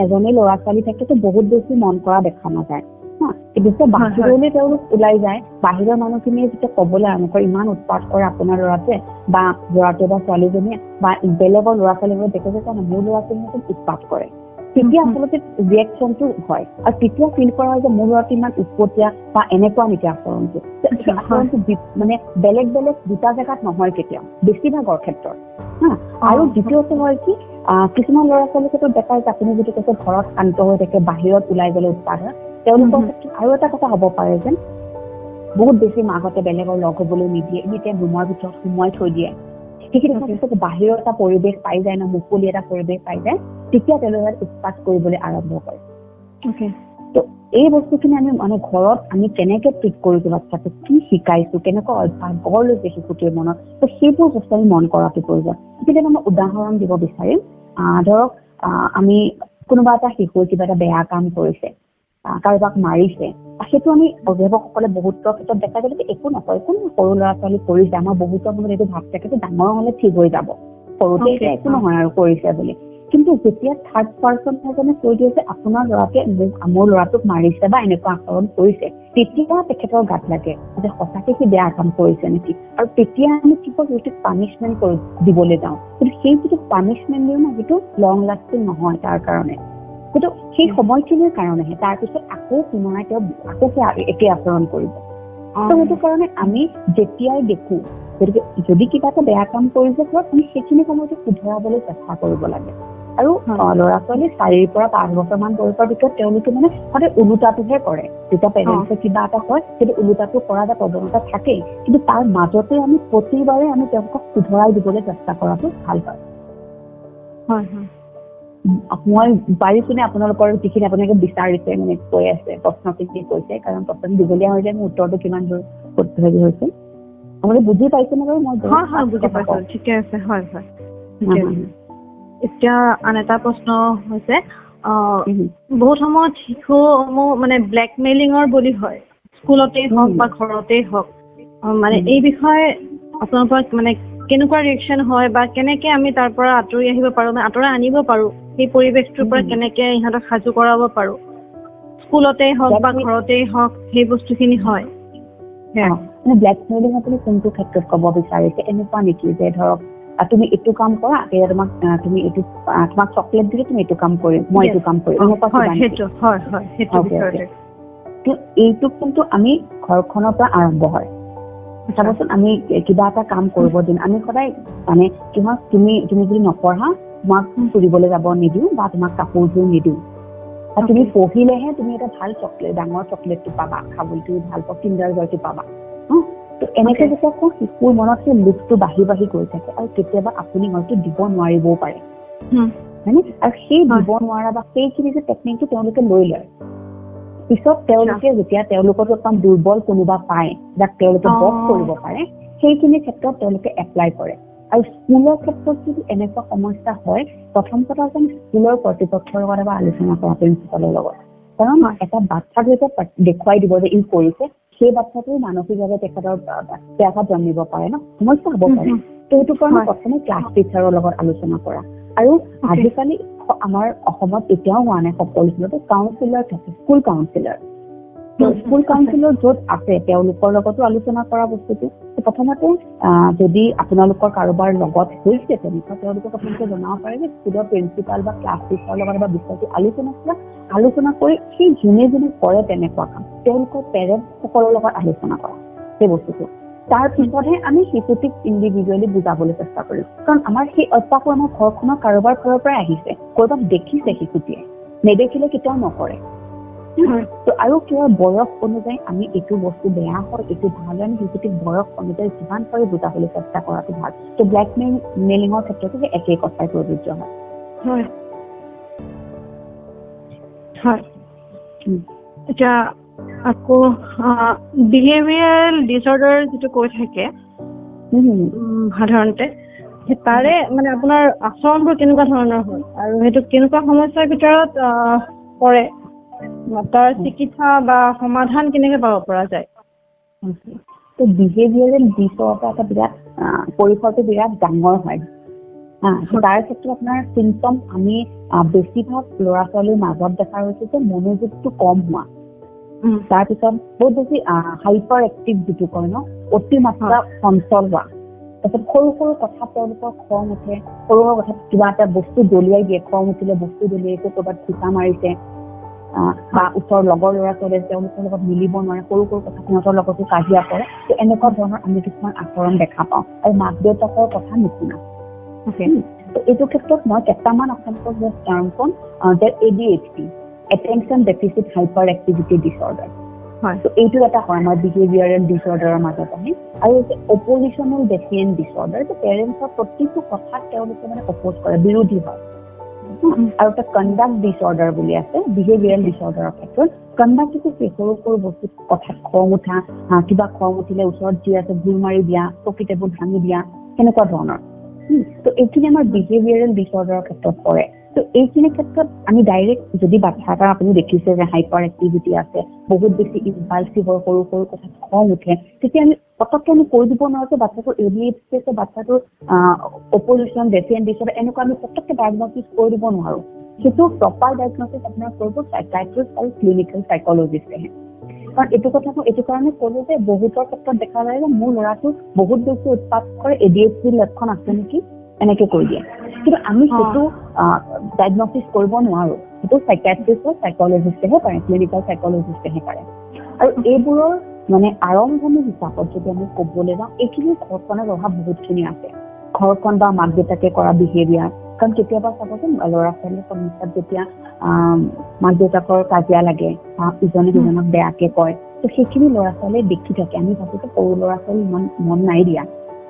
এজনী ল'ৰা ছোৱালী থাকেতো বহুত বেছি মন কৰা দেখা নাযায়। যেতিয়া বাহিৰলৈ তেওঁলোক ওলাই যায়, বাহিৰৰ মানুহখিনিয়ে যেতিয়া ক'বলৈ আৰম্ভ কৰে ইমান উৎপাত কৰে আপোনাৰ ল'ৰাটোৱে, বা ল'ৰাটোৱে বা ছোৱালীজনীয়ে, বা বেলেগৰ ল'ৰা ছোৱালীবোৰে দেখে যে মোৰ ল'ৰা ছোৱালীয়ে উৎপাত কৰে, তেতিয়া আচলতে ৰিয়েকশ্যনটো হয়। আৰু তেতিয়া ফিল কৰা হয় যে মোৰ ল'ৰাটো ইমান উৎপতীয়া বা এনেকুৱা নেকি আচৰণটো। আচৰণটো মানে বেলেগ বেলেগ দুটা জেগাত নহয় কেতিয়াও, বেছিভাগৰ ক্ষেত্ৰত। আৰু দ্বিতীয়তে হয় কি, কিছুমান ল'ৰা ছোৱালীৰ ক্ষেত্ৰত দেখা যায় আপুনি যদি কৈছে ঘৰত শান্ত হৈ থাকে, বাহিৰত ওলাই গ'লে উৎপাত হয়, তেওঁলোকৰ ক্ষেত্ৰত আৰু এটা কথা হ'ব পাৰে যেন বহুত বেছি মাকহঁতে বেলেগৰ লগ হ'বলৈ নিদিয়ে, এনিটাইম ৰুমৰ ভিতৰত সোমোৱাই থৈ দিয়ে। সেইখিনি ক্ষেত্ৰত বাহিৰৰ এটা পৰিৱেশ পাই যায় ন, মুকলি এটা পৰিৱেশ পাই যায়, তেতিয়া তেওঁলোকে উৎপাত কৰিবলৈ আৰম্ভ কৰে। তো এই বস্তুখিনি আমি মানে ঘৰত আমি কেনেকে ট্ৰিট কৰিছো, বাচ্ছাটোক কি শিকাইছো, কেনেকুৱা অভ্যাস গঢ় লৈছে শিশুটিৰ মনত, তো সেইবোৰ বস্তু আমি মন কৰাটো প্ৰয়োজন। এতিয়া মই উদাহৰণ দিব বিচাৰিম। ধৰক আমি কোনোবা এটা শিশুৱে কিবা এটা বেয়া কাম কৰিছে, কাৰোবাক মাৰিছে, সেইটো আমি অভিভাৱকসকলে বহুতৰ ক্ষেত্ৰত দেখা যায় যে একো নকয়, কোনো সৰু ল'ৰা ছোৱালী কৰিছে, আমাৰ বহুতৰ মনত এইটো ভাৱ থাকে যে ডাঙৰ হ'লে ঠিক হৈ যাব, সৰুতে এতিয়া একো নহয় আৰু কৰিছে বুলি। কিন্তু যেতিয়া থাৰ্ড পাৰ্চন এজনে কৈ দিয়ে যে আপোনাৰ ল'ৰাটোৱে মোৰ ল'ৰাটোক মাৰিছে বা এনেকুৱা আচৰণ কৰিছে, তেতিয়া তেখেতৰ গাত লাগে যে সঁচাকে সি বেয়া কাম কৰিছে নেকি। আৰু তেতিয়া আমি কি কৰো, সেইটো পানিচমেণ্ট দিবলৈ যাওঁ। কিন্তু সেই যিটো পানিচমেণ্ট দিওঁ ন, সেইটো লং লাষ্টিং নহয় তাৰ কাৰণে, সেইটো সেই সময়খিনিৰ কাৰণেহে, তাৰপিছত আকৌ পুনৰাই তেওঁ আকৌ একে আচৰণ কৰিব। তো সেইটো কাৰণে আমি যেতিয়াই দেখো, গতিকে যদি কিবা এটা বেয়া কাম কৰিছে ঘৰত, আমি সেইখিনি সময়তে শুধৰাবলৈ চেষ্টা কৰিব লাগে। আৰু ল'ৰা ছোৱালী 4 পৰা 5 বছৰমান বয়সৰ ভিতৰত তেওঁলোকে মানে সদায় ওলোটাটোহে কৰে। যেতিয়া পেৰেণ্টছে কিবা এটা কয় সেইটো ওলোটাটো কৰা এটা প্ৰৱণতা থাকেই, কিন্তু তাৰ মাজতে আমি প্ৰতিবাৰে আমি তেওঁলোকক শুধৰাই দিবলৈ চেষ্টা কৰাটো ভাল পাওঁ। মই পাৰিছোনে আপোনালোকৰ যিখিনি আপোনালোকে বিচাৰিছে মানে কৈ আছে প্ৰশ্নখিনি কৈছে, কাৰণ প্ৰশ্ন দীঘলীয়া হৈ যায়, মোৰ উত্তৰটো কিমান দূৰ হেৰি হৈছে আপোনালোকে বুজি পাইছেনে বাৰু? মই বুজি পাইছো, ঠিকে আছে। হয় হয়, এতিয়া আন এটা প্ৰশ্ন হৈছে, বহুত সময়ত শিশুসমূহ মানে ব্লেকমেইলিঙৰ বলি হয়, স্কুলতেই হওক বা ঘৰতেই হওক, মানে এই বিষয়ে আপোনালোকৰ মানে কেনেকুৱা ৰিয়েকশ্যন হয় বা কেনেকে আমি তাৰ পৰা আঁতৰি আহিব পাৰো, মানে আঁতৰাই আনিব পাৰো, সেই পৰিৱেশটোৰ পৰা কেনেকে ইহঁতক সাজু কৰাব পাৰো, স্কুলতেই হওক বা ঘৰতেই হওক, সেই বস্তুখিনি হয়। মানে ব্লেকমেইলিং আপুনি কোনটো ক্ষেত্ৰত ক'ব বিচাৰিছে? এনেকুৱা নেকি যে ধৰক তুমি এইটো কাম কৰা, এতিয়া তুমি এইটো তোমাক চকলেট দিলে তুমি এইটো কাম কৰিম, মই এইটো কাম কৰিম, এনেকুৱা কিবা? এইটো কিন্তু আমি ঘৰখনৰ পৰা আৰম্ভ হয়। চাবচোন, আমি কিবা এটা কাম কৰিব দিম, আমি সদায় মানে কি হয়, তুমি যদি নপঢ়া তোমাক ফুৰিবলৈ যাব নিদিওঁ বা তোমাক কাপোৰযোৰ নিদিওঁ, তুমি পঢ়িলেহে তুমি এটা ভাল চকলেট, ডাঙৰ চকলেটটো পাবা, খাবলৈ তুমি ভাল পোৱা কিণ্ডাৰ জয়টো পাবা। তো এনেকে যেতিয়া কওঁ, শিশুৰ মনত সেই লোভটো বাঢ়ি বাঢ়ি গৈ থাকে, আৰু কেতিয়াবা আপুনি হয়তো দিব নোৱাৰিবও পাৰে, হয়নে? আৰু সেই দিব নোৱাৰা বা সেইখিনি যে টেকনিকটো তেওঁলোকে লৈ লয়, পিছত তেওঁলোকে যেতিয়া তেওঁলোকৰ অকণ দুৰ্বল কোনোবা পায় যাক তেওঁলোকে বস কৰিব পাৰে, সেইখিনি ক্ষেত্ৰত তেওঁলোকে এপ্লাই কৰে। আৰু স্কুলৰ ক্ষেত্ৰত যদি এনেকুৱা সমস্যা হয়, প্ৰথম কথা যেন স্কুলৰ কৰ্তৃপক্ষৰ লগত এবাৰ আলোচনা কৰা, প্ৰিন্সিপালৰ লগত, কাৰণ এটা বাচ্ছাক যেতিয়া দেখুৱাই দিব যে ই কৰিছে, সেই বাচ্ছাটোৰ মানসিকভাৱে তেখেতৰ ব্যাঘাত জন্মিব পাৰে ন, সমস্যা হ'ব পাৰে। তো সেইটো কাৰণে প্ৰথমে ক্লাছ টিচাৰৰ লগত আলোচনা কৰা। আৰু আজিকালি আমাৰ অসমত এতিয়াও হোৱা নাই সকলো স্কুলতে কাউন্সিলাৰ থাকে, স্কুল কাউন্সিলাৰ। স্কুল কাউন্সিলৰ য'ত আছে তেওঁলোকৰ লগতো আলোচনা কৰা বস্তুটো। প্ৰথমতে যদি আপোনালোকৰ কাৰোবাৰ লগত হৈছে তেনেকুৱা, তেওঁলোকক আপোনালোকে জনাব পাৰে যে স্কুলৰ প্ৰিন্সিপাল বা ক্লাছ টিচাৰৰ লগত বা বিষয়টো আলোচনা কৰি সেই যোনে যোনে কৰে তেনেকুৱা কাম, তেওঁলোকৰ পেৰেণ্টসকলৰ লগত আলোচনা কৰা সেই বস্তুটো। তাৰ পিছতহে আমি শিশুটিক ইণ্ডিভিজুৱেলি বুজাবলৈ চেষ্টা কৰিম, কাৰণ আমাৰ সেই অভ্যাসটো আমাৰ ঘৰখনৰ কাৰোবাৰ ঘৰৰ পৰাই আহিছে, ক'ৰবাত দেখিছে শিশুটিয়ে, নেদেখিলে কেতিয়াও নকৰে। আৰু কিবা বয়স অনুযায়ী আমি এইটো বস্তু বেয়া হয়, এইটো ভাল হয়, আমি শিশুটিক বয়স অনুযায়ী যিমান পাৰি বুজাবলৈ চেষ্টা কৰাটো ভাল। তো ব্লেকমেইলিঙৰ ক্ষেত্ৰতো সেই একেই কথাই প্ৰযোজ্য হয়। এতিয়া আকৌ বিহেভিয়াৰেল ডিছঅৰ্ডাৰ যিটো কৈ থাকে সাধাৰণতে, তাৰে মানে আপোনাৰ আচৰণবোৰ কেনেকুৱা ধৰণৰ হয় আৰু সেইটো কেনেকুৱা সমস্যাৰ ভিতৰত পৰে, তাৰ চিকিৎসা বা সমাধান কেনেকে পাব পৰা যায়? তো বিহেভিয়াৰেল ডিছঅৰ্ডাৰ এটা বিৰাট পৰিসৰটো বিৰাট ডাঙৰ হয়। তাৰ ক্ষেত্ৰত আপোনাৰ চিমটম আমি বেছিভাগ ল'ৰা ছোৱালীৰ মাজত দেখা গৈছে যে মনোযোগটো কম হোৱা, তাৰপিছত বহুত বেছি হাইপাৰ এক্টিভ যিটো কয় ন, অতিমাত্ৰা চঞ্চল হোৱা, তাৰপিছত সৰু সৰু কথাত তেওঁলোকৰ খং উঠে, সৰু সৰু কথাত কিবা এটা বস্তু দলিয়াই দিয়ে, খং উঠিলে বস্তু দলিয়াইছে, ক'ৰবাত খুটা মাৰিছে, বা ওচৰৰ লগৰ ল'ৰা ছোৱালীয়ে তেওঁলোকৰ লগত মিলিব নোৱাৰে, সৰু সৰু কথা সিহঁতৰ লগতো কাজিয়া কৰে। তো এনেকুৱা ধৰণৰ আমি কিছুমান আচৰণ দেখা পাওঁ, আৰু মাক দেউতাকৰ কথা নুশুনা। তো এইটো ক্ষেত্ৰত মই কেইটামান আপোনালোকৰ টাৰ্ম ক'ম, যে ADHD, attention deficit hyper activity disorder. তো এইটো এটা হয় আমাৰ বিহেভিয়াৰেল ডিছঅৰ্ডাৰৰ মাজত আহে। আৰু অপজিশ্যনেল ডেফিয়েণ্ট ডিছঅৰ্ডাৰ, যে পেৰেণ্টছৰ প্ৰতিটো কথাত তেওঁলোকে মানে অপ'জ কৰে, বিৰোধী হয়। আৰু এটা কণ্ডাক্ট ডিছঅৰ্ডাৰ বুলি আছে বিহেভিয়াৰেল ডিছঅৰ্ডাৰৰ ক্ষেত্ৰত। কণ্ডাক্ট হৈছে সৰু সৰু বস্তু কথাত খং উঠা, কিবা খং উঠিলে ওচৰত যি আছে ভুল মাৰি দিয়া, চকী টেবুল ভাঙি দিয়া, সেনেকুৱা ধৰণৰ। তো এইখিনি আমাৰ বিহেভিয়াৰেল ডিছঅৰ্ডাৰৰ ক্ষেত্ৰত পৰে। তো এইখিনি ক্ষেত্ৰত আমি ডাইৰেক্ট যদি বাচ্ছা এটা আপুনি দেখিছে যে হাইপাৰ এক্টিভিটি আছে, বহুত বেছি ইম্পালচিভ হয়, সৰু সৰু কথাত খং উঠে, তেতিয়া আমি পটককে আমি কৈ দিব নোৱাৰো যে বাচ্ছাটোৰ ADHD আছে, বাচ্ছাটোৰ অপজিশ্যন ডেফিয়েণ্ট ডিছঅৰ্ডাৰ, এনেকুৱা আমি পটককে ডায়েগনচিছ কৰি দিব নোৱাৰো। সেইটো প্ৰপাৰ ডায়েগনচিছ আপোনাৰ কৰিব চাইকাইট্ৰিষ্ট আৰু ক্লিনিকেল চাইকলজিষ্টেহে। কাৰণ এইটো কথাটো এইটো কাৰণে ক'লো যে বহুতৰ ক্ষেত্ৰত দেখা যায় যে মোৰ ল'ৰাটো বহুত বেছি উৎপাত কৰে, ADHD লক্ষণ আছে নেকি, এনেকে কৈ দিয়ে, কিন্তু আমি সেইটো ডায়েগনচিছ কৰিব নোৱাৰো। সেইটো চাইকাইট্ৰিষ্ট বা চাইকলজিষ্টেহে পাৰে, ক্লিনিকেল চাইকলজিষ্টেহে পাৰে। আৰু এইবোৰৰ মানে আৰম্ভণি হিচাপত যদি আমি ক'বলৈ যাওঁ, এইখিনি ঘৰখনৰ অভাৱ বহুতখিনি আছে। ঘৰখন বা মাক দেউতাকে কৰা বিহেভিয়াৰ, কাৰণ কেতিয়াবা চাবচোন ল'ৰা ছোৱালীৰ সমস্যাত যেতিয়া মাক দেউতাকৰ কাজিয়া লাগে বা ইজনে সিজনক বেয়াকে কয়, তো সেইখিনি ল'ৰা ছোৱালীয়ে দেখি থাকে। আমি ভাবো যে সৰু ল'ৰা ছোৱালী ইমান মন নাই দিয়া,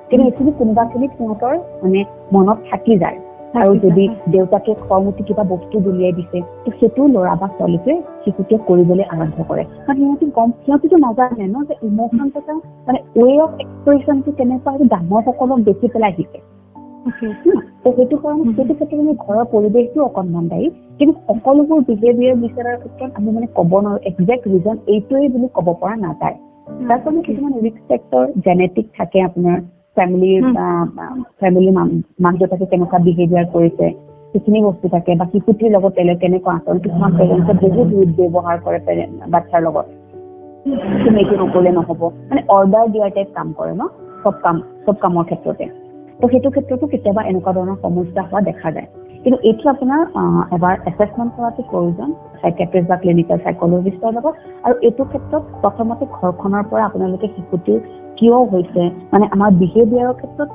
কিন্তু এইখিনি কোনোবাখিনিত সিহঁতৰ মানে মনত থাকি যায়। আৰু যদি দেউতাকে খং উঠি কিবা বস্তু দলিয়াই দিছে, তো সেইটো ল'ৰা বা ছোৱালীটোৱে শিশুটোৱে কৰিবলৈ আৰম্ভ কৰে। কাৰণ সিহঁতিতো নাজানে ন যে ইম'চন এটা মানে ৱে অফ এক্সপ্ৰেছনটো কেনেকুৱা, সেইটো ডাঙৰ সকলক দেখি পেলাই শিকে। তো সেইটো কাৰণে সেইটো ক্ষেত্ৰত মানে ঘৰৰ পৰিৱেশটো অকণমান দায়ী, কিন্তু সকলোবোৰ বিহেভিয়াৰ বিচৰাৰ ক্ষেত্ৰত আমি মানে ক'ব নোৱাৰো একজেক্ট ৰিজন এইটোৱে বুলি ক'ব পৰা নাযায়। তাৰ কাৰণে কিছুমান ৰিস্ক ফেক্টৰ জেনেটিক থাকে, আপোনাৰ ফেমিলিৰ মাক দেউতাকে কেনেকুৱা বিহেভিয়াৰ কৰিছে সেইখিনি বস্তু থাকে, বা শিশুটিৰ লগত কেনেকুৱা আচৰণ। কিছুমান পেৰেণ্টছে বহুত ৰুড ব্যৱহাৰ কৰে বাচ্ছাৰ লগত, তুমি এইটো নকৰিলে নহ'ব, মানে অৰ্ডাৰ দিয়াৰ টাইপ কাম কৰে ন চব কামৰ ক্ষেত্ৰতে। তো সেইটো ক্ষেত্ৰতো কেতিয়াবা এনেকুৱা ধৰণৰ সমস্যা হোৱা দেখা যায়। কিন্তু এইটো আপোনাৰ এবাৰ এছেছমেণ্ট কৰাটো প্ৰয়োজন চাইকিয়াট্ৰিষ্ট বা ক্লিনিকেল চাইকলজিষ্টৰ লগত। আৰু এইটো ক্ষেত্ৰত প্ৰথমতে ঘৰখনৰ পৰা আপোনালোকে শিশুটিৰ কিয় হৈছে, মানে আমাৰ বিহেভিয়াৰৰ ক্ষেত্ৰত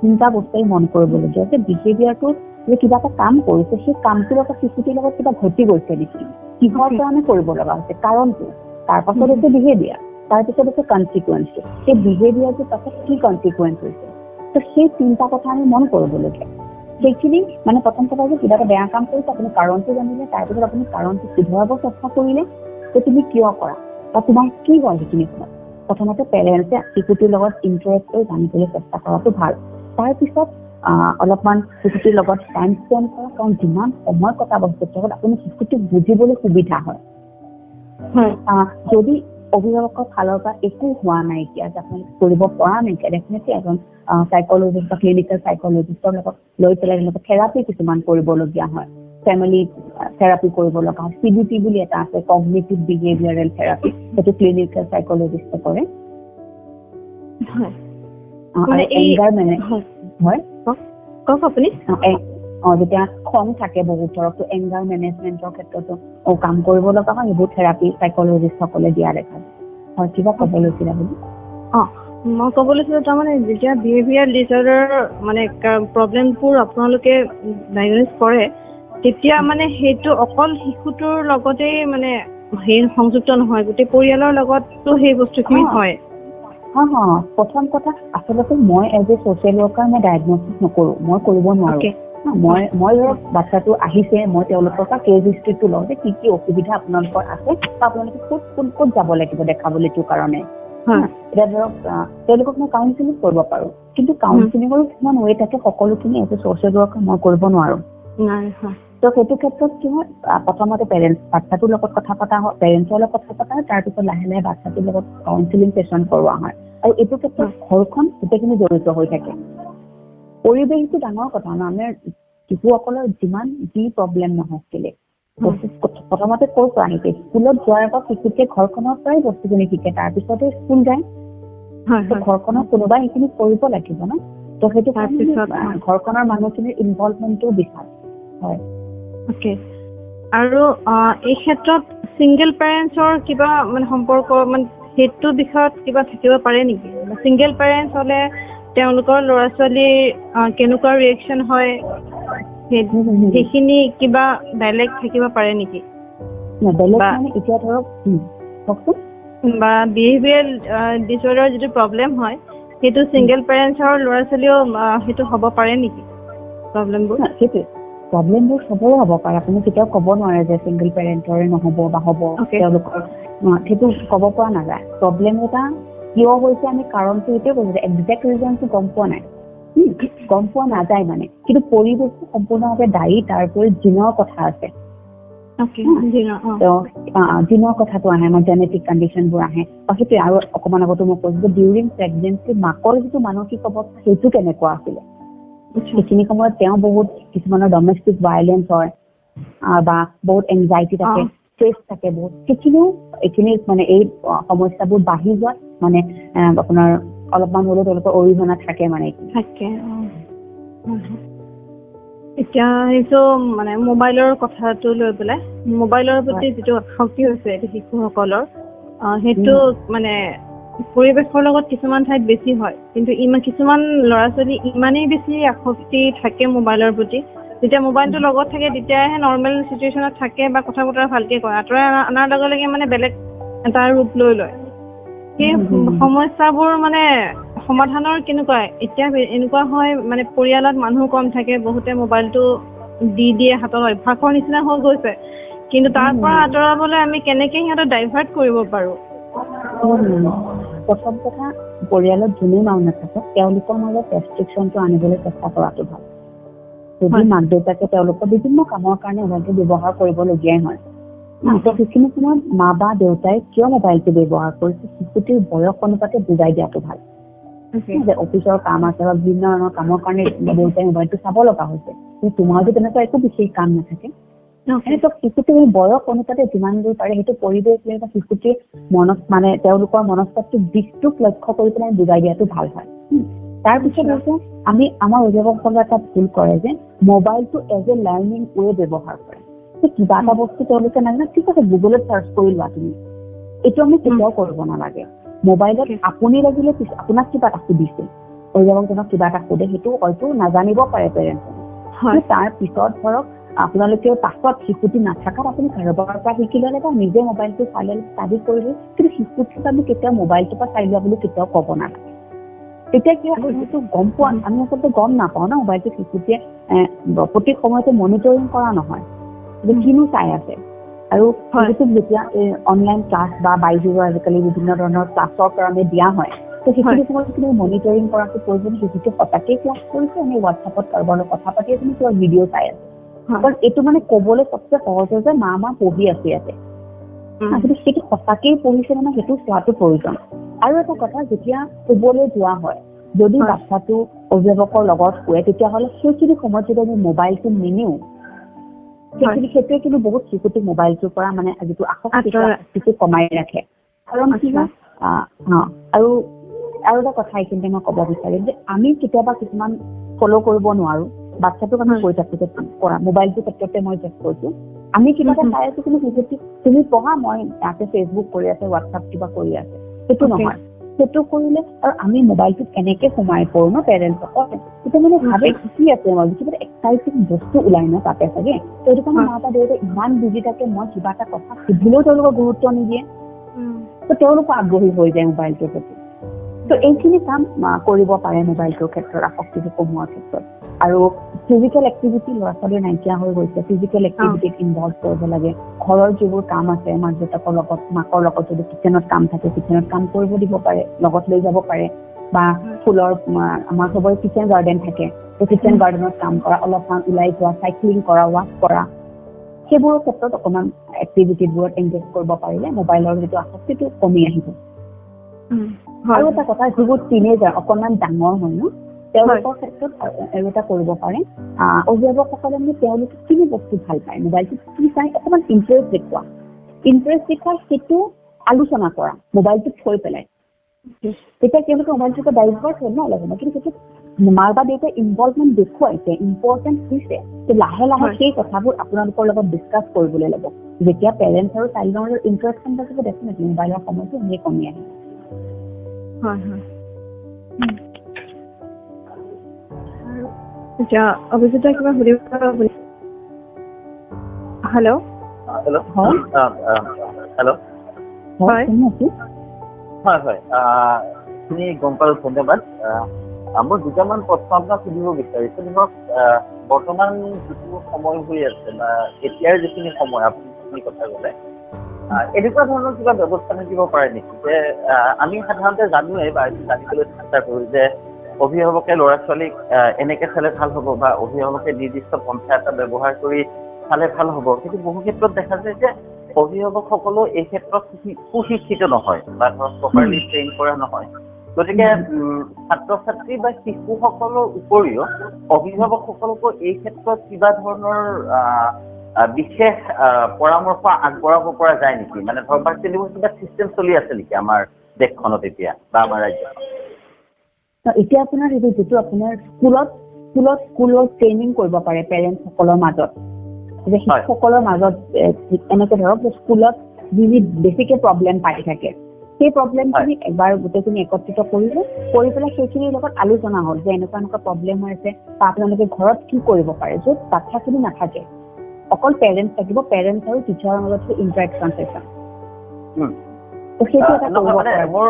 চিন্তা বস্তুৱেই মন কৰিবলগীয়া যে বিহেভিয়াৰটো যে কিবা এটা কাম কৰিছে, সেই কামটোৰ লগত শিশুটিৰ লগত কিবা ঘটি গৈছে নেকি, কিহৰ কাৰণে কৰিব লগা হৈছে, কাৰণটো। তাৰপাছত হৈছে বিহেভিয়াৰ, তাৰপিছত হৈছে কনচিকুৱেঞ্চটো। সেই বিহেভিয়াৰটোৰ পাছত কি কনচিকুৱেঞ্চ হৈছে, তো সেই তিনিটা কথা আমি মন কৰিবলগীয়া। সেইখিনি মানে প্ৰথম কথা যে কিবা এটা বেয়া কাম কৰিছে, আপুনি কাৰণটো জানিলে, তাৰপিছত আপুনি কাৰণটো শুধৰাব চেষ্টা কৰিলে যে তুমি কিয় কৰা বা তোমাৰ কি হয় সেইখিনি সময়ত। প্ৰথমতে পেৰেণ্টছে শিশুটিৰ লগত ইণ্টাৰেক্ট কৰি জানিবলৈ চেষ্টা কৰাটো ভাল। তাৰপিছত অলপমান শিশুটিৰ লগত টাইম স্পেণ্ড কৰা, কাৰণ যিমান সময় কটাব শিশুটিৰ আপুনি শিশুটিক বুজিবলৈ সুবিধা হয়। যদি অভিভাৱকৰ ফালৰ পৰা একো হোৱা নাইকিয়া, যে আপোনালোকে কৰিব পৰা নাইকিয়া, ডেফিনেটলি এজন চাইকলজিষ্ট বা ক্লিনিকেল চাইকলজিষ্টৰ লগত লৈ পেলাই থেৰাপি কিছুমান কৰিবলগীয়া হয়, ফেমিলি থেৰাপি কৰিব লগা হয়। CBT বুলি এটা আছে, কগনিটিভ বিহেভিয়াৰেল থেৰাপি, সেইটো ক্লিনিকেল চাইকলজিষ্টে কৰে। যেতিয়া খং থাকে বহুত ধৰক, এংগাৰ মেনেজমেণ্টৰ ক্ষেত্ৰতো কাম কৰিব লগা হয়, সেইবোৰ থেৰাপি চাইকলজিষ্টসকলে দিয়া দেখা যায়। হয়, কিবা ক'ব লৈছিলে আপুনি? মই ক'ব লৈছিলোঁ তাৰমানে যেতিয়া বিহেভিয়াৰ ডিছঅৰ্ডাৰ মানে প্ৰব্লেমবোৰ আপোনালোকে ডায়েগন'জ কৰে, তেতিয়া মানে সেইটো অকল শিশুটোৰ লগতেই মানে সংযুক্ত নহয়, গোটেই পৰিয়ালৰ লগতো সেই বস্তুখিনি হয়। প্ৰথম কথা আচলতে মই এজ এ ছ'চিয়েল ৱৰ্কাৰ মই ডায়েগন'চিছ নকৰোঁ, মই কৰিব নোৱাৰোঁ। মই ধৰক বাচ্ছাটো আহিছে, মই তেওঁলোকৰ পৰা কেছ হিষ্ট্ৰীটো লওঁ যে কি কি অসুবিধা আপোনালোকৰ আছে বা আপোনালোকে ক'ত যাব লাগিব দেখাবলৈ এইটো কাৰণে। এতিয়া ধৰক তেওঁলোকক মই কাউন্সিলিং কৰিব পাৰোঁ, কিন্তু কাউন্সিলিঙৰো কিছুমান ৱে থাকে, সকলোখিনি এজ এ ছ'চিয়েল ৱৰ্কাৰ মই কৰিব নোৱাৰোঁ। তো সেইটো ক্ষেত্ৰত কি হয়, প্ৰথমতে বাচ্ছাটোৰ লগত কথা পতা হয়, পেৰেণ্টছৰ লগত কথা পতা হয়, তাৰপিছত লাহে লাহে বাচ্ছাটোৰ লগত কাউন্সিলিং ছেশ্যন কৰোৱা হয়। আৰু এইটো ক্ষেত্ৰত ঘৰখন গোটেইখিনি জড়িত হৈ থাকে। পৰিৱেশটো ডাঙৰ কথা ন, আমাৰ শিশুসকলৰ যিমান যি প্ৰব্লেম নহওক কেলে, প্ৰথমতে ক'ৰ পৰা আহিছে, স্কুলত যোৱাৰ আগত শিশুটিয়ে ঘৰখনৰ পৰাই বস্তুখিনি শিকে, তাৰপিছতে স্কুল যায়। ঘৰখনৰ কোনোবাই সেইখিনি কৰিব লাগিব ন, তো সেইটো ঘৰখনৰ মানুহখিনিৰ ইনভলভমেণ্টটো বিচাৰে। হয়। আৰু এই ক্ষেত্ৰত ছিংগল পেৰেণ্টছৰ কিবা মানে সম্পৰ্ক মানে সেইটো বিষয়ত কিবা থাকিব পাৰে নেকি? ছিংগল পেৰেণ্টছ হ'লে তেওঁলোকৰ ল'ৰা ছোৱালীৰ কেনেকুৱা ৰিয়েকশ্যন হয়, সেইখিনি কিবা বেলেগ থাকিব পাৰে নেকি? এতিয়া ধৰক বা বিহেভিয়াৰ ডিছঅৰ্ডাৰ যিটো প্ৰব্লেম হয়, সেইটো ছিংগল পেৰেণ্টছৰ ল'ৰা ছোৱালীও সেইটো হ'ব পাৰে নেকি প্ৰব্লেমবোৰ? প্ৰব্লেমবোৰ চবৰে হ'ব পাৰে, আপুনি কেতিয়াও ক'ব নোৱাৰে যে ছিংগল পেৰেণ্টৰে নহ'ব বা হ'ব, তেওঁলোকৰ সেইটো ক'ব পৰা নাযায়। প্ৰব্লেম এটা কিয় হৈছে আমি কাৰণটো এইটোৱে কৈছোঁ, একজেক্ট ৰিজনটো গম পোৱা নাই, গম পোৱা নাযায় মানে, কিন্তু পৰিৱেশটো সম্পূৰ্ণভাৱে দায়ী। তাৰ উপৰি জিনৰ কথা আছে, জিনৰ কথাটো আহে, আমাৰ জেনেটিক কণ্ডিশ্যনবোৰ আহে। সেইটোৱে আৰু অকণমান আগতে মই কৈছোঁ যে ডিউৰিং প্ৰেগনেঞ্চি মাকৰ যিটো মানসিক অৱস্থা সেইটো কেনেকুৱা আছিলে, সেইখিনি সময়ত তেওঁ বহুত কিছুমানৰ ডমেষ্টিক ভায়লেঞ্চ হয় বা বহুত এংজাইটি থাকে, ষ্ট্ৰেছ থাকে বহুত, এইখিনি মানে এই সমস্যাবোৰ বাঢ়ি যোৱাত মানে আপোনাৰ অলপমান হ'লেও তেওঁলোকৰ অৰিহণা থাকে মানে। এতিয়া সেইটো মানে মোবাইলৰ কথাটো লৈ পেলাই, মোবাইলৰ প্ৰতি যিটো আসক্তি হৈছে শিশুসকলৰ, সেইটো মানে পৰিৱেশৰ লগত কিছুমান ঠাইত বেছি হয়, কিন্তু কিছুমান ল'ৰা ছোৱালী ইমানেই বেছি আসক্তি থাকে মোবাইলৰ প্ৰতি যেতিয়া মোবাইলটো লগত থাকে তেতিয়াহে নৰ্মেল চিটুৱেশ্যনত থাকে বা কথা বতৰা ভালকে কয়, আঁতৰাই অনাৰ লগে লগে মানে বেলেগ এটা ৰূপ লৈ লয়। সেই সমস্যাবোৰ মানে সমাধানৰ কেনেকুৱা? এতিয়া এনেকুৱা হয় মানে পৰিয়ালত মানুহ কম থাকে, বহুতে মোবাইলটো দি দিয়ে হাতৰ অভ্যাসৰ নিচিনা হৈ গৈছে, কিন্তু তাৰ পৰা আঁতৰাবলৈ আমি কেনেকে সিহঁতক ডাইভাৰ্ট কৰিব পাৰো? প্ৰথম কথা, পৰিয়ালত যোনেই মানুহ নাথাকক তেওঁলোকৰ মাজত ৰেষ্ট্ৰিকশ্যনটো আনিবলৈ চেষ্টা কৰাটো ভাল। যদি মাক দেউতাকে তেওঁলোকৰ বিভিন্ন কামৰ কাৰণে মোবাইলটো ব্যৱহাৰ কৰিবলগীয়াই হয়, সেইখিনি সময়ত মা বা দেউতাই কিয় মোবাইলটো ব্যৱহাৰ কৰিছে শিশুটিৰ বয়স অনুপাতে বুজাই দিয়াটো ভাল। যে অফিচৰ কাম আছে বা বিভিন্ন ধৰণৰ কামৰ কাৰণে দেউতাই মোবাইলটো চাব লগা হৈছে, কিন্তু তোমাৰ যদি তেনেকুৱা একো বিশেষ কাম নাথাকে, শিশুটিৰ বয়স অনুপাতে যিমান দূৰ পাৰে সেইটো পৰিৱেশ লৈ বা শিশুটিৰ মনত মানে তেওঁলোকৰ মনস্তাত্ত্বিক দিশটোক লক্ষ্য কৰি পেলাই বুজাই দিয়াটো ভাল হয়। তাৰপিছত হৈছে আমি আমাৰ অভিভাৱকসকলে এটা ভুল কৰে যে মোবাইলটো এজ এ লাৰ্ণিং ৱে ব্যৱহাৰ কৰে। কিবা এটা বস্তু তেওঁলোকে নাজানে, ঠিক আছে গুগলত চাৰ্চ কৰি লোৱা তুমি, এইটো আমি কেতিয়াও কৰিব নালাগে। মোবাইলত আপুনি লাগিলে আপোনাক কিবা এটা সুধিছে, অভিভাৱকজনক কিবা এটা সোধে, সেইটো হয়তো নাজানিব পাৰে পেৰেণ্টছে, তাৰ পিছত ধৰক আপোনালোকে পাছত শিশুটি নাথাকাত আপুনি কাৰোবাৰ পৰা শিকি ল'লে বা নিজে মোবাইলটো চালে ষ্টাডি কৰিলে, কিন্তু শিশুটিক আমি কেতিয়াও মোবাইলটোৰ পৰা চাই লোৱা বুলি কেতিয়াও ক'ব নালাগে। তেতিয়া কি হয়, সেইটো গম পোৱা আমি আচলতে গম নাপাওঁ ন মোবাইলটো শিশুটিয়ে প্ৰতি সময়তে মনিটৰিং কৰা নহয় যে কিনো চাই আছে। আৰু শিশুটিক যেতিয়া অনলাইন ক্লাছ বা বাইজুৰ আজিকালি বিভিন্ন ধৰণৰ ক্লাছৰ কাৰণে দিয়া হয়, তো সেইখিনি সময়ত কিন্তু মনিটৰিং কৰাটো প্ৰয়োজন। শিশুটিয়ে সঁচাকেই ক্লাছ কৰিছে, আমি হোৱাটছএপত কাৰোবাৰ লগত কথা পাতি আছো, কিবা ভিডিঅ' চাই আছে। কাৰণ এইটো মানে ক'বলৈ সবচে সহজ যে মা পঢ়ি আছে ইয়াতে, কিন্তু সেইটো সঁচাকেই পঢ়িছে মানে সেইটো চোৱাটো প্ৰয়োজন। আৰু এটা কথা, যেতিয়া শুবলৈ যোৱা হয়, যদি বাচ্ছাটো অভিভাৱকৰ লগত শুৱে, তেতিয়াহ'লে সেইখিনি সময়ত যদি আমি মোবাইলটো নিনিও, সেইটোৱে কিন্তু বহুত শিশুটিক মোবাইলটোৰ পৰা মানে যিটো আসক্তিটো কমাই ৰাখে। কাৰণ কি হয়, আৰু এটা কথা এইখিনিতে মই ক'ব বিচাৰিম যে আমি কেতিয়াবা কিছুমান ফ'ল' কৰিব নোৱাৰো। বাচ্ছাটোক আমি কৈ থাকো যে পঢ়া, মোবাইলটোৰ ক্ষেত্ৰতে মই চেক কৰিছো, আমি কিবা এটা চাই আছো কিন্তু শিশুটিক তুমি পঢ়া, মই ইয়াতে ফেচবুক কৰি আছে, হোৱাটছআপ কিবা কৰি আছে, সেইটো নহয়। সেইটো কৰিলে আৰু আমি মোবাইলটোত এনেকে সোমাই পৰো ন পেৰেণ্টছসকলে, সেইটো মানে ভাবে কি আছে, মই কিবা এক্সাইটিং বস্তু ওলাই ন তাতে চাগে, সেইটো কাৰণে মা বা দেউতাই ইমান বিজি থাকে, মই কিবা এটা কথা সুধিলেও তেওঁলোকক গুৰুত্ব নিদিয়ে, তো তেওঁলোকো আগ্ৰহী হৈ যায় মোবাইলটোৰ প্ৰতি। তো এইখিনি কাম কৰিব পাৰে মোবাইলটোৰ ক্ষেত্ৰত, আসক্তিটো কমোৱাৰ ক্ষেত্ৰত। আৰু ফিজিকেল এক্টিভিটি ল'ৰা ছোৱালীৰ নাইকিয়া হৈ গৈছে, ফিজিকেল এক্টিভিটিত ইনভলভ কৰিব লাগে। ঘৰৰ যিবোৰ কাম আছে, মাক দেউতাকৰ লগত, মাকৰ লগত যদি কিচেনত কাম থাকে, কিচেনত কাম কৰিব দিব পাৰে, লগত লৈ যাব পাৰে। বা ফুলৰ, আমাৰ চবৰে কিচেন গাৰ্ডেন থাকে, তো কিচেন গাৰ্ডেনত কাম কৰা, অলপমান ওলাই যোৱা, চাইক্লিং কৰা, ৱাক কৰা, সেইবোৰৰ ক্ষেত্ৰত অকণমান এক্টিভিটিবোৰত এংগেজ কৰিব পাৰিলে মোবাইলৰ যিটো আসক্তিটো কমি আহিব। আৰু এটা কথা, যিবোৰ টিনেজাৰ অকণমান ডাঙৰ হয় ন, তেওঁলোকৰ ক্ষেত্ৰত আৰু এটা কৰিব পাৰে, অভিভাৱকসকলে মানে তেওঁলোকে কিনো বস্তু ভাল পায়, মোবাইলটো কি চাই অকণমান ইণ্টাৰেষ্ট দেখুৱা, সেইটো আলোচনা কৰা, মোবাইলটো থৈ পেলাই। তেতিয়া তেওঁলোকে মোবাইলটোকে ডাইভাৰ্ট হয় ন অলপ সময়, কিন্তু সেইটো মাক বা দেউতাই ইনভলভমেণ্ট দেখুৱাইছে, ইম্পৰ্টেণ্ট হৈছে, লাহে লাহে সেই কথাবোৰ আপোনালোকৰ লগত ডিছকাছ কৰিবলৈ ল'ব। যেতিয়া পেৰেণ্টছ আৰু চাইল্ডৰ ইণ্টাৰেকশ্যন থাকিব, ডেফিনেটলি মোবাইলৰ সময়টো এনেই কমি আহিব। এতিয়া অভিজিতে কিবা সুধিব? হেল্ল', হেল্ল', হয় তুমি গম পালো, ধন্যবাদ। মই দুটামান প্ৰশ্ন আপোনাক সুধিব বিচাৰিছো। ধৰক বৰ্তমান যিটো সময় হৈ আছে বা এতিয়াৰ যিখিনি সময় আপুনি যিখিনি কথা ক'লে, এনেকুৱা ধৰণৰ কিবা ব্যৱস্থা থাকিব পাৰে নেকি যে আমি সাধাৰণতে জানোৱেই বা জানিবলৈ চেষ্টা কৰো যে অভিভাৱকে ল'ৰা ছোৱালীক এনেকে চালে ভাল হ'ব বা অভিভাৱকে নিৰ্দিষ্ট পন্থা এটা ব্যৱহাৰ কৰি চালে ভাল হ'ব, কিন্তু বহু ক্ষেত্ৰত দেখা যায় যে অভিভাৱকসকলেও এই ক্ষেত্ৰত সুশিক্ষিত নহয় বা ধৰক প্ৰপাৰলি ট্ৰেইন কৰা নহয়। গতিকে ছাত্ৰ ছাত্ৰী বা শিশুসকলৰ উপৰিও অভিভাৱকসকলকো এই ক্ষেত্ৰত কিবা ধৰণৰ বিশেষ পৰামৰ্শ আগবঢ়াব পৰা যায় নেকি? মানে ধৰক বা তেনেকুৱা কিবা চিষ্টেম চলি আছে নেকি আমাৰ দেশখনত এতিয়া বা আমাৰ ৰাজ্যখনত? এতিয়া আপোনাৰ যিটো আপোনাৰ স্কুলৰ ট্ৰেইনিং কৰিব পাৰে পেৰেণ্টছসকলৰ মাজত, যে শিশুসকলৰ মাজত এনেকে ধৰক স্কুলত যি বেছিকে প্ৰব্লেম পাই থাকে, সেই প্ৰব্লেমখিনি এবাৰ গোটেইখিনি একত্ৰিত কৰিলো, কৰি পেলাই সেইখিনিৰ লগত আলোচনা হ'ল যে এনেকুৱা প্ৰব্লেম হৈ আছে বা আপোনালোকে ঘৰত কি কৰিব পাৰে, য'ত বাচ্ছাখিনি নাথাকে, অকল পেৰেণ্টছ থাকিব, পেৰেণ্টছ আৰু টিচাৰৰ মাজত ইণ্টাৰেকশ্যন চেচন। মোৰ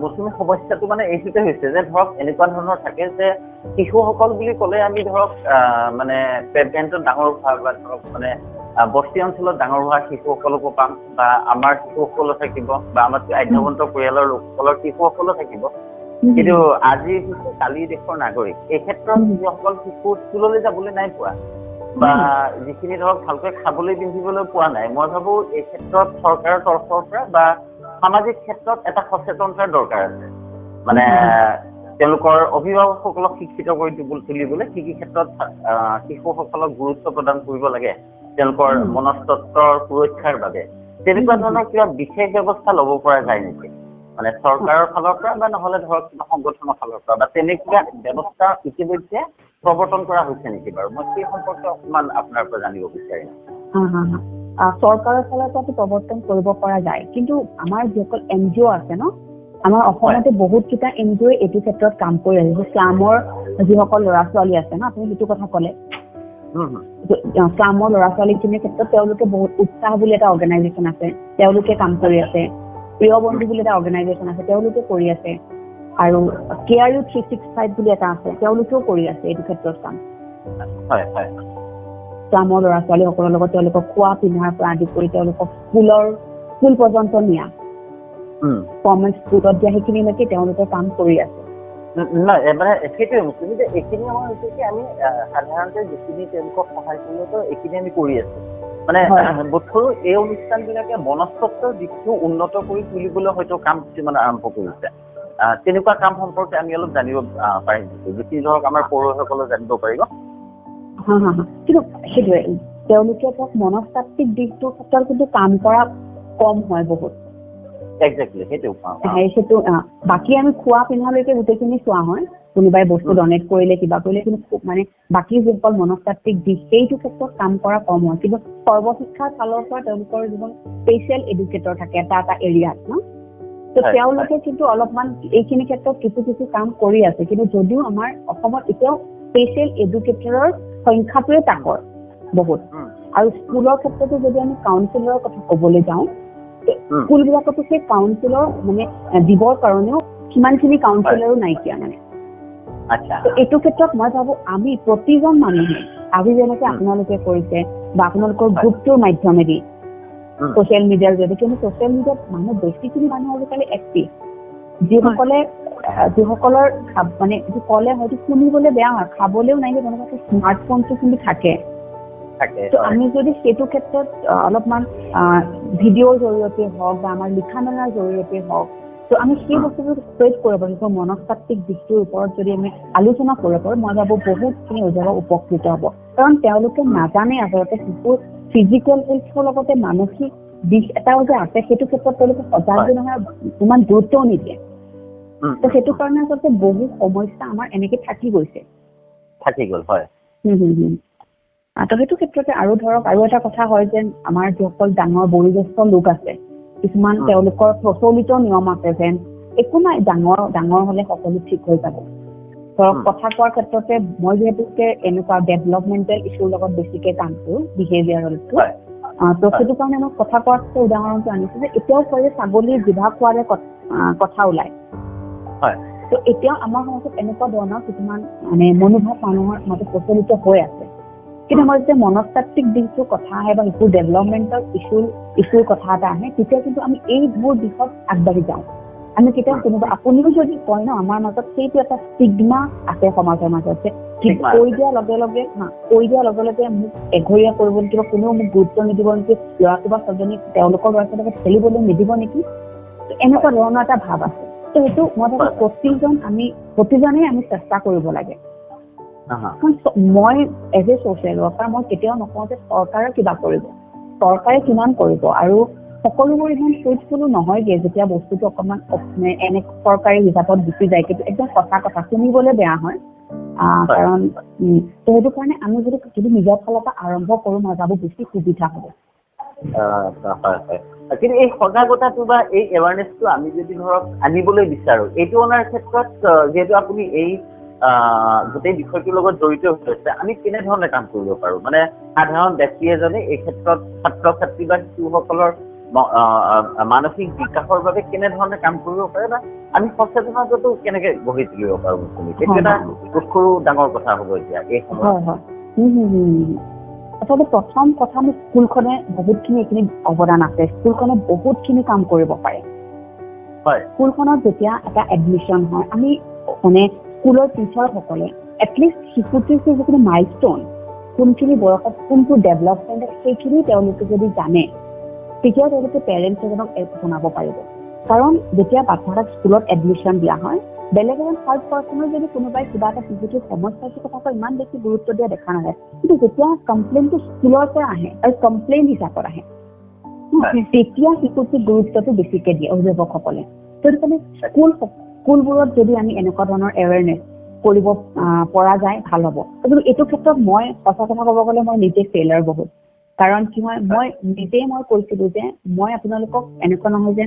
মৌচুমী সমস্যাটো মানে এইটোতে হৈছে যে ধৰক এনেকুৱা ধৰণৰ থাকে যে শিশুসকল বুলি ক'লে আমি ধৰক মানে প্ৰেগনেণ্টত ডাঙৰ হোৱা বা ধৰক মানে বস্তি অঞ্চলত ডাঙৰ হোৱা শিশুসকলকো পাম বা আমাৰ শিশুসকলো থাকিব বা আমাতকৈ আধ্যাৱন্ত পৰিয়ালৰ লোকসকলৰ শিশুসকলো থাকিব। কিন্তু আজিৰ শিশু কালিৰ দেশৰ নাগৰিক, এই ক্ষেত্ৰত যিসকল শিশু স্কুললৈ যাবলৈ নাই পোৱা বা যিখিনি ধৰক ভালকৈ খাবলৈ পিন্ধিবলৈ পোৱা নাই, মই ভাবো এই ক্ষেত্ৰত চৰকাৰৰ তৰফৰ পৰা বা সামাজিক ক্ষেত্ৰত এটা সচেতনতাৰ দৰকাৰ আছে। মানে তেওঁলোকৰ অভিভাৱকসকলক শিক্ষিত কৰি তুলিবলৈ কি কি ক্ষেত্ৰত শিশুসকলক গুৰুত্ব প্ৰদান কৰিব লাগে তেওঁলোকৰ মনস্তত্বৰ সুৰক্ষাৰ বাবে, তেনেকুৱা ধৰণৰ কিবা বিশেষ ব্যৱস্থা ল'ব পৰা যায় নেকি? মানে চৰকাৰৰ ফালৰ পৰা বা নহলে ধৰক কিবা সংগঠনৰ ফালৰ পৰা বা তেনেকুৱা ব্যৱস্থা ইতিমধ্যে প্ৰৱৰ্তন কৰা হৈছে নেকি বাৰু? মই সেই সম্পৰ্কে অকণমান আপোনাৰ পৰা জানিব বিচাৰিম। চৰকাৰৰ ফালৰ পৰাতো প্ৰৱৰ্তন কৰিব পৰা যায়, কিন্তু আমাৰ যিসকল NGO আছে ন, আমাৰ অসমতে বহুত কেইটা NGO এইটো ক্ষেত্ৰত কাম কৰি আছে। স্লামৰ যিসকল ল'ৰা ছোৱালী আছে ন, আপুনি সেইটো কথা ক'লে, স্লামৰ ল'ৰা ছোৱালীখিনিৰ ক্ষেত্ৰত তেওঁলোকে বহুত উৎসাহ বুলি এটা অৰ্গেনাইজেশ্যন আছে, তেওঁলোকে কাম কৰি আছে। প্ৰিয় বন্ধু বুলি এটা অৰ্গেনাইজেশ্যন আছে, তেওঁলোকে কৰি আছে। আৰু KRU 365 বুলি এটা আছে, তেওঁলোকেও কৰি আছে এইটো ক্ষেত্ৰত কাম। স্লামৰ ল'ৰা ছোৱালীসকলৰ লগত তেওঁলোকক খোৱা পিন্ধাৰ পৰা আদি কৰি তেওঁলোকক স্কুল পৰ্যন্ত নিয়া, গভৰ্ণমেণ্ট স্কুলত দিয়া, সেইখিনিলৈকে তেওঁলোকে কাম কৰি আছে। নাই মানে সেইটোৱে মুছলিম যে এইখিনি আমাৰ হৈছে কি আমি সাধাৰণতে যিখিনি তেওঁলোকক সহায় কৰিলেতো এইখিনি আমি কৰি আছো। মানে বোধকৰো এই অনুষ্ঠানবিলাকে মনস্তত্বৰ দিশটো উন্নত কৰি তুলিবলৈ হয়তো কাম কিছুমান আৰম্ভ কৰিছে। তেনেকুৱা কাম সম্পৰ্কে আমি অলপ জানিব পাৰিম নেকি, যিখিনি ধৰক আমাৰ পৌৰসকলে জানিব পাৰিব? কিন্তু সেইটোৱে তেওঁলোকে ধৰক মনস্তাত্ত্বিক দিশটোৰ ক্ষেত্ৰত কিন্তু কাম কৰা কম হয় বহুত। এক্সেক্টলি সেইটো বাকী আমি খোৱা পিন্ধালৈকে গোটেইখিনি চোৱা হয়, কোনোবাই বস্তু ডনেট কৰিলে কিবা কৰিলে, কিন্তু মানে বাকী যিসকল মনস্তাত্ত্বিক দিশ সেইটো ক্ষেত্ৰত কাম কৰা কম হয়। কিন্তু সৰ্বশিক্ষাৰ ফালৰ পৰা তেওঁলোকৰ যিবোৰ স্পেচিয়েল এডুকেটৰ থাকে এটা এৰিয়াত ন, তো তেওঁলোকে কিন্তু অলপমান এইখিনি ক্ষেত্ৰত কিছু কাম কৰি আছে। কিন্তু যদিও আমাৰ অসমত এতিয়াও স্পেচিয়েল এডুকেটৰৰ সংখ্যাটোৱে তাকৰ বহুত। আৰু স্কুলৰ ক্ষেত্ৰতো যদি আমি কাউন্সিলৰৰ কথা ক'বলৈ যাওঁ, স্কুলবিলাকতো সেই কাউন্সিলৰ মানে দিবৰ কাৰণেও সিমানখিনি কাউন্সিলৰো নাইকিয়া মানে। এইটো ক্ষেত্ৰত মই ভাবো আমি প্ৰতিজন মানুহে আজি যেনেকে আপোনালোকে কৰিছে বা আপোনালোকৰ গ্ৰুপটোৰ মাধ্যমেদি ছ'চিয়েল মিডিয়াৰ জৰিয়তে, কিন্তু ছ'চিয়েল মিডিয়াত বেছিখিনি মানুহ আজিকালি এক্টিভ, যিসকলৰ মানে ক'লে হয়তো শুনিবলৈ বেয়া হয়, খাবলৈও নাই, তেনেকুৱাকে স্মাৰ্টফোনটো কিন্তু থাকে। তো আমি যদি সেইটো ক্ষেত্ৰত অলপমান ভিডিঅ'ৰ জৰিয়তে হওক বা আমাৰ লিখা মেলাৰ জৰিয়তে হওক, তো আমি সেই বস্তুবোৰ স্প্ৰেড কৰিব পাৰোঁ। মনস্তাত্ত্বিক দিশটোৰ ওপৰত যদি আমি আলোচনা কৰিব পাৰোঁ, মই ভাবোঁ বহুতখিনি অভিভাৱক উপকৃত হ'ব। কাৰণ তেওঁলোকে নাজানে আচলতে শিশুৰ ফিজিকেল হেল্থৰ লগতে মানসিক দিশ এটাও যে আছে, সেইটো ক্ষেত্ৰত তেওঁলোকে সজাগ নহয়, ইমান গুৰুত্বও নিদিয়ে। তো সেইটো কাৰণে আচলতে বহু সমস্যা আমাৰ এনেকে থাকি গ'ল। হয়। তো সেইটো ক্ষেত্ৰতে আৰু ধৰক আৰু এটা কথা হয় যে আমাৰ যিসকল ডাঙৰ বয়োজ্যেষ্ঠ লোক আছে, কিছুমান তেওঁলোকৰ প্ৰচলিত নিয়ম আছে যেন একো নাই, ডাঙৰ হলে সকলো ঠিক হৈ যাব। ধৰক কথা কোৱাৰ ক্ষেত্ৰতে মই যিহেতুকে এনেকুৱা ডেভেলপমেণ্টেল ইছ্যুৰ লগত বেছিকে কাম কৰোঁ, বিহেভিয়াৰেলটো, তো সেইটো কাৰণে মই কথা কোৱাৰ উদাহৰণটো আনিছোঁ যে এতিয়াও কয় যে ছাগলীৰ জিভা খোৱালে কথা ওলায়। তো এতিয়াও আমাৰ সমাজত এনেকুৱা ধৰণৰ কিছুমান মানে মনোভাৱ মানুহৰ মাজত প্ৰচলিত হৈ আছে। কিন্তু আমাৰ যেতিয়া মনস্তাত্ত্বিক দিশটোৰ কথা আহে বা শিশুৰ ডেভেলপমেণ্টেল ইছ্যুৰ কথা এটা আহে, তেতিয়া কিন্তু আমি এইবোৰ দিশত আগবাঢ়ি যাওঁ। আমি কেতিয়াও কোনোবা আপুনিও যদি কয় ন, আমাৰ মাজত সেইটো এটা ষ্টিগমা আছে সমাজৰ মাজত যে কৈ দিয়াৰ লগে লগে মোক এঘৰীয়া কৰিব নেকি বা কোনেও মোক গুৰুত্ব নিদিব নেকি, ল'ৰাটো বা ছোৱালীজনীক তেওঁলোকৰ ল'ৰা ছোৱালীৰ লগত খেলিবলৈ নিদিব নেকি, এনেকুৱা ধৰণৰ এটা ভাৱ আছে। তো সেইটো মই ভাবোঁ প্ৰতিজনেই আমি চেষ্টা কৰিব লাগে। মই এজ এ ছ'চিয়েল ৱৰ্কাৰ মই কেতিয়াও নকওঁ যে চৰকাৰে কিবা কৰিব, চৰকাৰে কিমান কৰিব, আৰু সকলোবোৰ ইমান ফ্ৰুটফুলো নহয়গে যেতিয়া বস্তুটো অকণমান এনে চৰকাৰী হিচাপত গুচি যায়। কিন্তু একদম সঁচা কথা, শুনিবলৈ বেয়া হয়। কাৰণ সেইটো কাৰণে আমি যদি নিজৰ ফালৰ পৰা আৰম্ভ কৰোঁ, মই ভাবোঁ বেছি সুবিধা হ'ব। কিন্তু এই সজাগতাটো বা এই এৱাৰনেছটো আমি যদি ধৰক আনিবলৈ বিচাৰো, এইটো অনাৰ ক্ষেত্ৰত যিহেতু আপুনি এই গোটেই বিষয়টোৰ লগত জড়িত হৈছে, আমি কেনেধৰণে কাম কৰিব পাৰো? মানে সাধাৰণ ব্যক্তি এজনে এই ক্ষেত্ৰত ছাত্ৰ ছাত্ৰী বা শিশুসকলৰ মানসিক বিকাশৰ বাবে কেনেধৰণে কাম কৰিব পাৰে বা আমি সচেতনতাটো কেনেকে গঢ়ি তুলিব পাৰো? সেইটো এটা সৰু ডাঙৰ কথা হ'ব এতিয়া এই সময়ত। আচলতে প্ৰথম কথা আমি স্কুলখনে বহুতখিনি এইখিনি অৱদান আছে, স্কুলখনে বহুতখিনি কাম কৰিব পাৰে। স্কুলখনত যেতিয়া এটা এডমিশ্যন হয়, আমি মানে স্কুলৰ টিচাৰসকলে এটলিষ্ট শিশুটিৰ যিখিনি মাইলষ্টন, কোনখিনি বয়সত কোনটো ডেভেলপমেণ্ট, সেইখিনি তেওঁলোকে যদি জানে, তেতিয়া তেওঁলোকে পেৰেণ্টছ এজনক জনাব পাৰিব। কাৰণ যেতিয়া বাচ্ছা এটাক স্কুলত এডমিশ্যন দিয়া হয়, বেলেগ এজন থাৰ্ড পাৰ্চনৰ যদি কোনোবাই কিবা এটা শিশুটিৰ সমস্যাটোৰ কথা ইমান বেছি গুৰুত্ব দিয়া দেখা নাযায়। কিন্তু যেতিয়া কমপ্লেইনটো স্কুলৰ পৰা আহে আৰু কমপ্লেইন হিচাপত আহে, তেতিয়া শিশুটিৰ গুৰুত্বটো বেছিকে দিয়ে অভিভাৱকসকলে। গতিকে স্কুলবোৰত যদি আমি এনেকুৱা ধৰণৰ এৱেৰনেছ কৰিব পৰা যায় ভাল হ'ব। কিন্তু এইটো ক্ষেত্ৰত মই সঁচা কথা ক'ব গ'লে মই নিজে ফেইলাৰ বহুত। কাৰণ কি হয়, মই কৈছিলো যে মই আপোনালোকক এনেকুৱা নহয় যে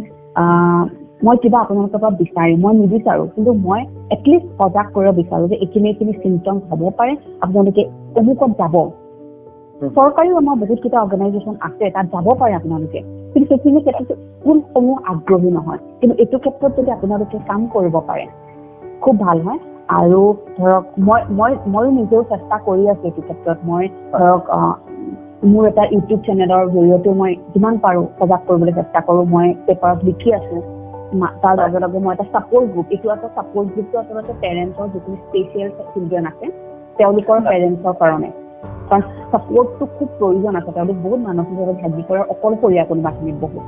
মই কিবা আপোনালোকৰ পৰা বিচাৰিম, মই নিবিচাৰো, কিন্তু মই এটলিষ্ট সজাগ কৰিব বিচাৰো যে এইখিনি চিমটমছ হ'ব পাৰে, আপোনালোকে অমুকত যাব। চৰকাৰীও আমাৰ বহুত কেইটা অৰ্গেনাইজেশ্যন আছে, তাত যাব পাৰে আপোনালোকে, কিন্তু সেইখিনি ক্ষেত্ৰত স্কুলসমূহ আগ্ৰহী নহয়। কিন্তু এইটো ক্ষেত্ৰত যদি আপোনালোকে কাম কৰিব পাৰে খুব ভাল হয়। আৰু ধৰক ময়ো নিজেও চেষ্টা কৰি আছো এইটো ক্ষেত্ৰত। মই ধৰক মোৰ এটা ইউটিউব চেনেলৰ জৰিয়তে মই যিমান পাৰো সজাগ কৰিবলৈ চেষ্টা কৰো। মই পেপাৰত লিখি আছো। তাৰ লগে লগে মই এটা ছাপৰ্ট গ্ৰুপ, এইটো এটা ছাপৰ্ট গ্ৰুপটো আচলতে পেৰেণ্টছৰ যিখিনি স্পেচিয়েল চিলড্ৰেন আছে তেওঁলোকৰ পেৰেণ্টছৰ কাৰণে, কাৰণ ছাপৰ্টটো খুব প্ৰয়োজন আছে। তেওঁলোক বহুত মানসিকভাৱে ভাগি পৰে, অকলশৰীয়া কোনোবাখিনিত বহুত।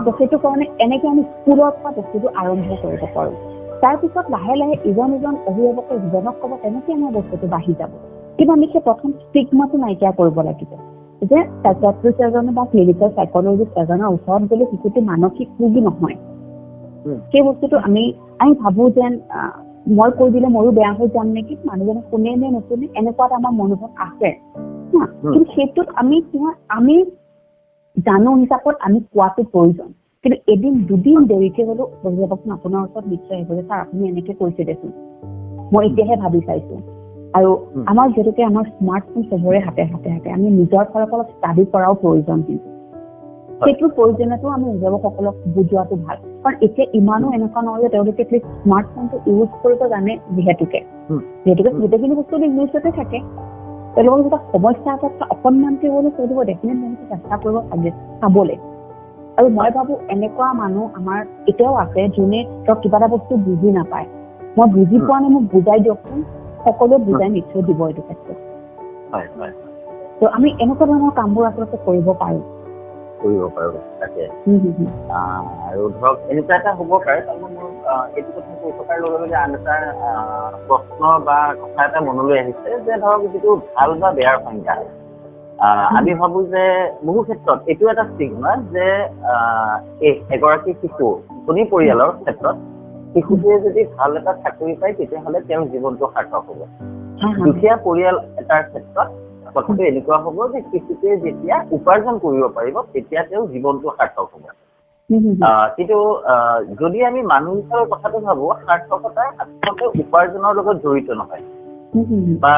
তো সেইটো কাৰণে এনেকে আমি স্কুলৰ পৰা বস্তুটো আৰম্ভ কৰিব পাৰো। তাৰপিছত লাহে লাহে ইজন অভিভাৱকে ইজনক ক'ব, তেনেকে আমাৰ বস্তুটো বাঢ়ি যাব। কিন্তু আমি সেই প্ৰথম ষ্টিগমাটো নাইকিয়া কৰিব লাগিব যে সাইকিয়াট্ৰিষ্ট এজনে বা ক্লিনিকেল সাইকলজিষ্ট এজনৰ ওচৰত গ'লে শিশুটো মানসিক ৰোগী নহয়। সেই বস্তুটো আমি ভাবো যেন মই কৈ দিলে ময়ো বেয়া হৈ যাম নেকি, মানুহজনে শুনে নে নুশুনে, এনেকুৱা এটা আমাৰ মনোভাৱ আছে। কিন্তু সেইটোত আমি জানো হিচাপত আমি কোৱাটো প্ৰয়োজন। কিন্তু এদিন দুদিন দেৰিকে হ'লেও অভিভাৱক আপোনাৰ ওচৰত নিশ্চয় আহিব যে ছাৰ আপুনি এনেকে কৈছে দেখোন, মই এতিয়াহে ভাবি চাইছো। আৰু আমাৰ যিহেতুকে আমাৰ স্মাৰ্টফোন চবৰে হাতে আমি নিজৰ ফালৰ পৰা ষ্টাডি কৰাও প্ৰয়োজন। কিন্তু সেইটোৰ প্ৰয়োজনীয়তাও আমি অভিভাৱকসকলক বুজোৱাটো ভাল। কাৰণ এতিয়া ইমানো এনেকুৱা নহয় যে তেওঁলোকে স্মাৰ্টফোনটো ইউজ কৰিব জানে, যিহেতুকে গোটেইখিনি বস্তু ইংলিছতে থাকে। তেওঁলোকৰ যেতিয়া সমস্যা এটা অকণমানকে হ'লে কৰিব ডেফিনেটলি চেষ্টা কৰিব চাবলৈ। আৰু মই ভাবো এনেকুৱা মানুহ আমাৰ এতিয়াও আছে যোনে কিবা এটা বস্তু বুজি নাপায়, মই বুজি পোৱা নাই, মোক বুজাই দিয়কচোন, সকলোৱে বুজাই নিশ্চয় দিব এইটো ক্ষেত্ৰত। তো আমি এনেকুৱা ধৰণৰ কামবোৰ আচলতে কৰিব পাৰো। তাকে আৰু ধৰক এনেকুৱা এটা হ'ব পাৰে। তাৰমানে মোৰ এইটো কথা কৈ থকাৰ লগে লগে আন এটা প্ৰশ্ন বা কথা এটা মনলৈ আহিছে যে ধৰক যিটো ভাল বা বেয়াৰ সংজ্ঞা, আমি ভাবো যে বহু ক্ষেত্ৰত এইটো এটা ষ্টিগমা যে এগৰাকী শিশু ধনী পৰিয়ালৰ ক্ষেত্ৰত শিশুটোৱে যদি ভাল এটা চাকৰি পায় তেতিয়াহ'লে তেওঁৰ জীৱনটো সাৰ্থক হ'ব। দুখীয়া পৰিয়াল এটাৰ ক্ষেত্ৰত কথাটো এনেকুৱা হ'ব যে শিশুটোৱে যেতিয়া উপাৰ্জন কৰিব পাৰিব তেতিয়া তেওঁৰ জীৱনটো সাৰ্থক হ'ব। কিন্তু যদি আমি মানুহ হিচাপে কথাটো ভাবো, সাৰ্থকতা আচলতে উপাৰ্জনৰ লগত জড়িত নহয়। বা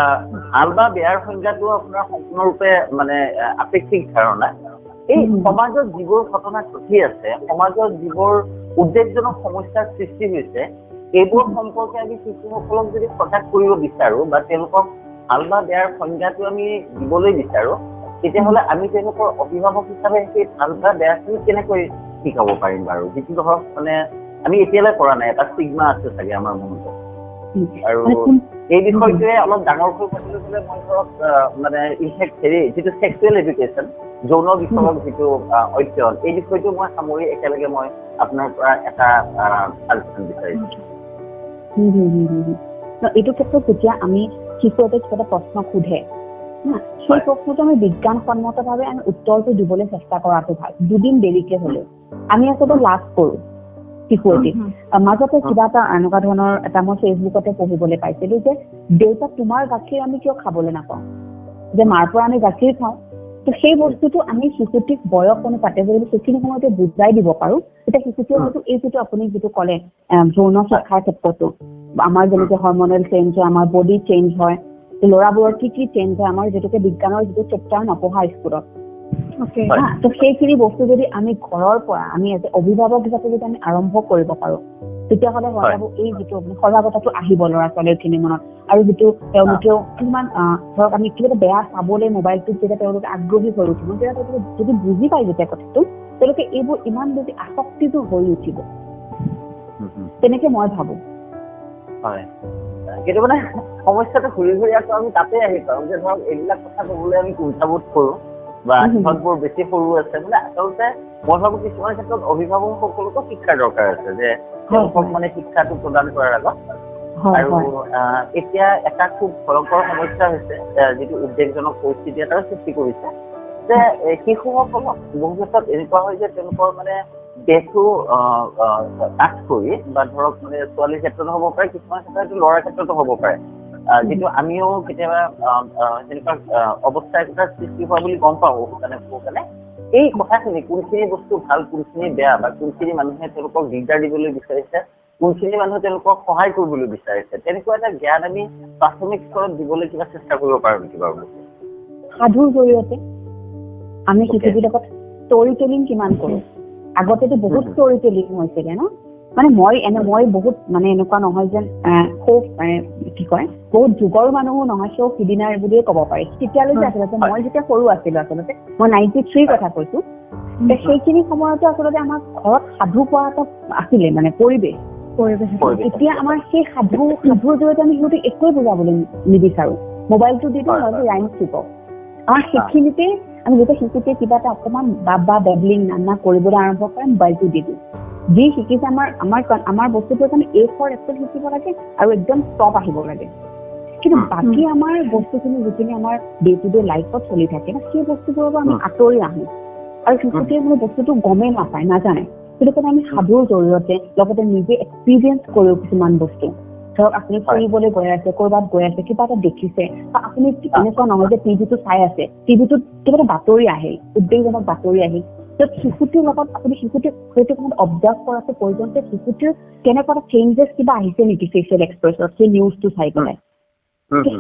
ভাল বা বেয়াৰ সংজ্ঞাটো আপোনাৰ সম্পূৰ্ণৰূপে মানে আপেক্ষিক ধাৰণা। এই সমাজত যিবোৰ ঘটনা ঘটি আছে, সমাজত যিবোৰ উদ্বেগজনক সমস্যাৰ সৃষ্টি হৈছে, এইবোৰ সম্পৰ্কে আমি শিশুসকলক যদি সজাগ কৰিব বিচাৰো বা তেওঁলোকক ভাল বা বেয়াৰ সংজ্ঞাটো আমি দিবলৈ বিচাৰো, তেতিয়াহ'লে আমি তেওঁলোকৰ অভিভাৱক হিচাপে সেই ভাল বা বেয়াখিনি কেনেকৈ শিকাব পাৰিম বাৰু? যিটো ধৰক মানে আমি এতিয়ালৈ কৰা নাই, এটা ষ্টিগমা আছে চাগে আমাৰ মনত। আৰু এই বিষয়টোৱে অলপ ডাঙৰকৈ ক'বলৈ গ'লে মই ধৰক মানে যিটো ছেক্সুৱেল এডুকেশ্যন, যৌন বিষয়ক যিটো অধ্যয়ন, এই বিষয়টো মই সামৰি একেলগে মই আপোনাৰ পৰা এটা আলোচনা বিচাৰিছো। এইটো ক্ষেত্ৰত যেতিয়া আমি শিশু এটাই কিবা এটা প্ৰশ্ন সোধে, সেই প্ৰশ্নটো আমি বিজ্ঞানসন্মতভাৱে আমি উত্তৰটো দিবলৈ চেষ্টা কৰাটো ভাল। দুদিন দেৰিকে হ'লেও আমি আচলতে লাভ কৰো। শিশু এটি মাজতে কিবা এটা এনেকুৱা ধৰণৰ এটা মই ফেচবুকতে পঢ়িবলৈ পাইছিলো যে দেউতা তোমাৰ গাখীৰ আমি কিয় খাবলৈ নাপাওঁ, যে মাৰ পৰা আমি গাখীৰ খাওঁ, তো সেই বস্তুটো আমি শিশুটিক বয়স অনুপাতে যদি সেইখিনি সময়তে বুজাই দিব পাৰো তেতিয়া শিশুটিয়ে হয়তো এই যিটো আপুনি যিটো ক'লে যৌন শিক্ষাৰ ক্ষেত্ৰতো আমাৰ যেনেকৈ হৰমনেল চেঞ্জ হয় আমাৰ বডি চেঞ্জ হয় ল'ৰাবোৰৰ কি চেঞ্জ হয় আমাৰ যিটোকে বিজ্ঞানৰ যিটো চেপ্টাৰ নপঢ়া স্কুলত তো সেইখিনি বস্তু যদি আমি ঘৰৰ পৰা আমি এজ অভিভাৱক হিচাপে যদি আমি আৰম্ভ কৰিব পাৰো তেতিয়াহ'লে হয়তো এই যিটো সজাগতাটো আহিব ল'ৰা ছোৱালীখিনিৰ মনত আৰু যিটো তেওঁলোকেও কিমান ধৰক আমি কিবা এটা বেয়া চাবলৈ মোবাইলটোত যেতিয়া তেওঁলোকে আগ্ৰহী হৈ উঠিব তেতিয়া তেওঁলোকে যদি বুজি পায় যেতিয়া কথাটো তেওঁলোকে এইবোৰ ইমান বেছি আসক্তিটো হৈ উঠিব তেনেকে মই ভাবো হয় কিন্তু মানে সমস্যাটো ঘূৰি ঘূৰি আকৌ আমি তাতে আহি পাওঁ যে ধৰক এইবিলাক কথা ক'বলৈ আমি কুণ্ঠাবোধ কৰোঁ বা সিহঁতবোৰ বেছি সৰু আছে মানে আচলতে মই ভাবো কিছুমান ক্ষেত্ৰত অভিভাৱকসকলকো শিক্ষাৰ দৰকাৰ আছে যে তেওঁলোকক মানে শিক্ষাটো প্ৰদান কৰাৰ আগত আৰু এতিয়া এটা খুব ভয়ংকৰ সমস্যা হৈছে যিটো উদ্বেগজনক পৰিস্থিতি এটাৰ সৃষ্টি কৰিছে যে শিশুসকলক বহু ক্ষেত্ৰত এনেকুৱা হয় যে তেওঁলোকৰ মানে দেহটো কাট কৰি বা ধৰক মানে ছোৱালীৰ ক্ষেত্ৰতো হ'ব পাৰে কিছুমান ক্ষেত্ৰত ল'ৰাৰ ক্ষেত্ৰতো হ'ব পাৰে যিটো আমিও কেতিয়াবা তেনেকুৱা অৱস্থা এটাৰ সৃষ্টি হোৱা বুলি গম পাওঁ কাৰণে এই কথাখিনি কোনখিনি বস্তু ভাল কোনখিনি বেয়া বা কোনখিনি মানুহে তেওঁলোকক দিগদাৰ দিবলৈ বিচাৰিছে কোনখিনি মানুহে তেওঁলোকক সহায় কৰিবলৈ বিচাৰিছে তেনেকুৱা এটা জ্ঞান আমি প্ৰাথমিক স্তৰত দিবলৈ কিবা চেষ্টা কৰিব পাৰোঁ নেকি বাৰু সাধুৰ জৰিয়তে আমি শিশুবিলাকক ষ্টৰী টেলিং কিমান কৰোঁ আগতেতো বহুত ষ্টৰী টেলিং হৈছিলে ন মানে মই বহুত মানে এনেকুৱা নহয় যেন খুব কি কয় বহুত যুগৰ মানুহো নহয় চব সিদিনাৰ বুলিয়ে ক'ব পাৰি তেতিয়ালৈকে আচলতে মই যেতিয়া সৰু আছিলো আচলতে মই 93 কথা কৈছো সেইখিনি সময়তো আচলতে আমাৰ ঘৰত সাধু কোৱা এটা আছিলে মানে পৰিৱেশ এতিয়া আমাৰ সেই সাধুৰ জৰিয়তে আমি সিহঁতক একোৱে বুজাবলৈ নিবিচাৰো মোবাইলটো দি দিওঁ হয়তো ৰাইম শিকক আমাৰ সেইখিনিতে আমি যেতিয়া শিশুকে কিবা এটা অকণমান বাবা বেবলিং নানা কৰিবলৈ আৰম্ভ কৰে মোবাইলটো দি দিওঁ যি শিকিছে আমাৰ বস্তুটো আমি A for Apple শিকিব লাগে আৰু একদম টপ আহিব লাগে কিন্তু বাকী আমাৰ বস্তুখিনি যিখিনি আমাৰ ডে টু ডে লাইফত চলি থাকে না সেই বস্তুবোৰৰ পৰা আমি আঁতৰি আহোঁ আৰু শিশুটিয়ে কোনো বস্তুটো গমেই নাপায় নাজানে সেইটো কাৰণে আমি সাধুৰ জৰিয়তে লগতে নিজে এক্সপিৰিয়েঞ্চ কৰোঁ কিছুমান বস্তু ধৰক আপুনি ফুৰিবলৈ গৈ আছে ক'ৰবাত গৈ আছে কিবা এটা দেখিছে বা আপুনি এনেকুৱা নহয় যে টিভিটো চাই আছে টিভিটোত কিবা এটা বাতৰি আহে উদ্বেগজনক বাতৰি আহে শিশুটিৰ লগত আপুনি শিশুটিক সেইটো সময়ত অবজাৰ্ভ কৰাটো প্ৰয়োজন যে শিশুটিৰ কেনেকুৱা চেঞ্জেছ কিবা আহিছে নেকি ফেচিয়েল এক্সপ্ৰেছত সেই নিউজটো চাই পেলাই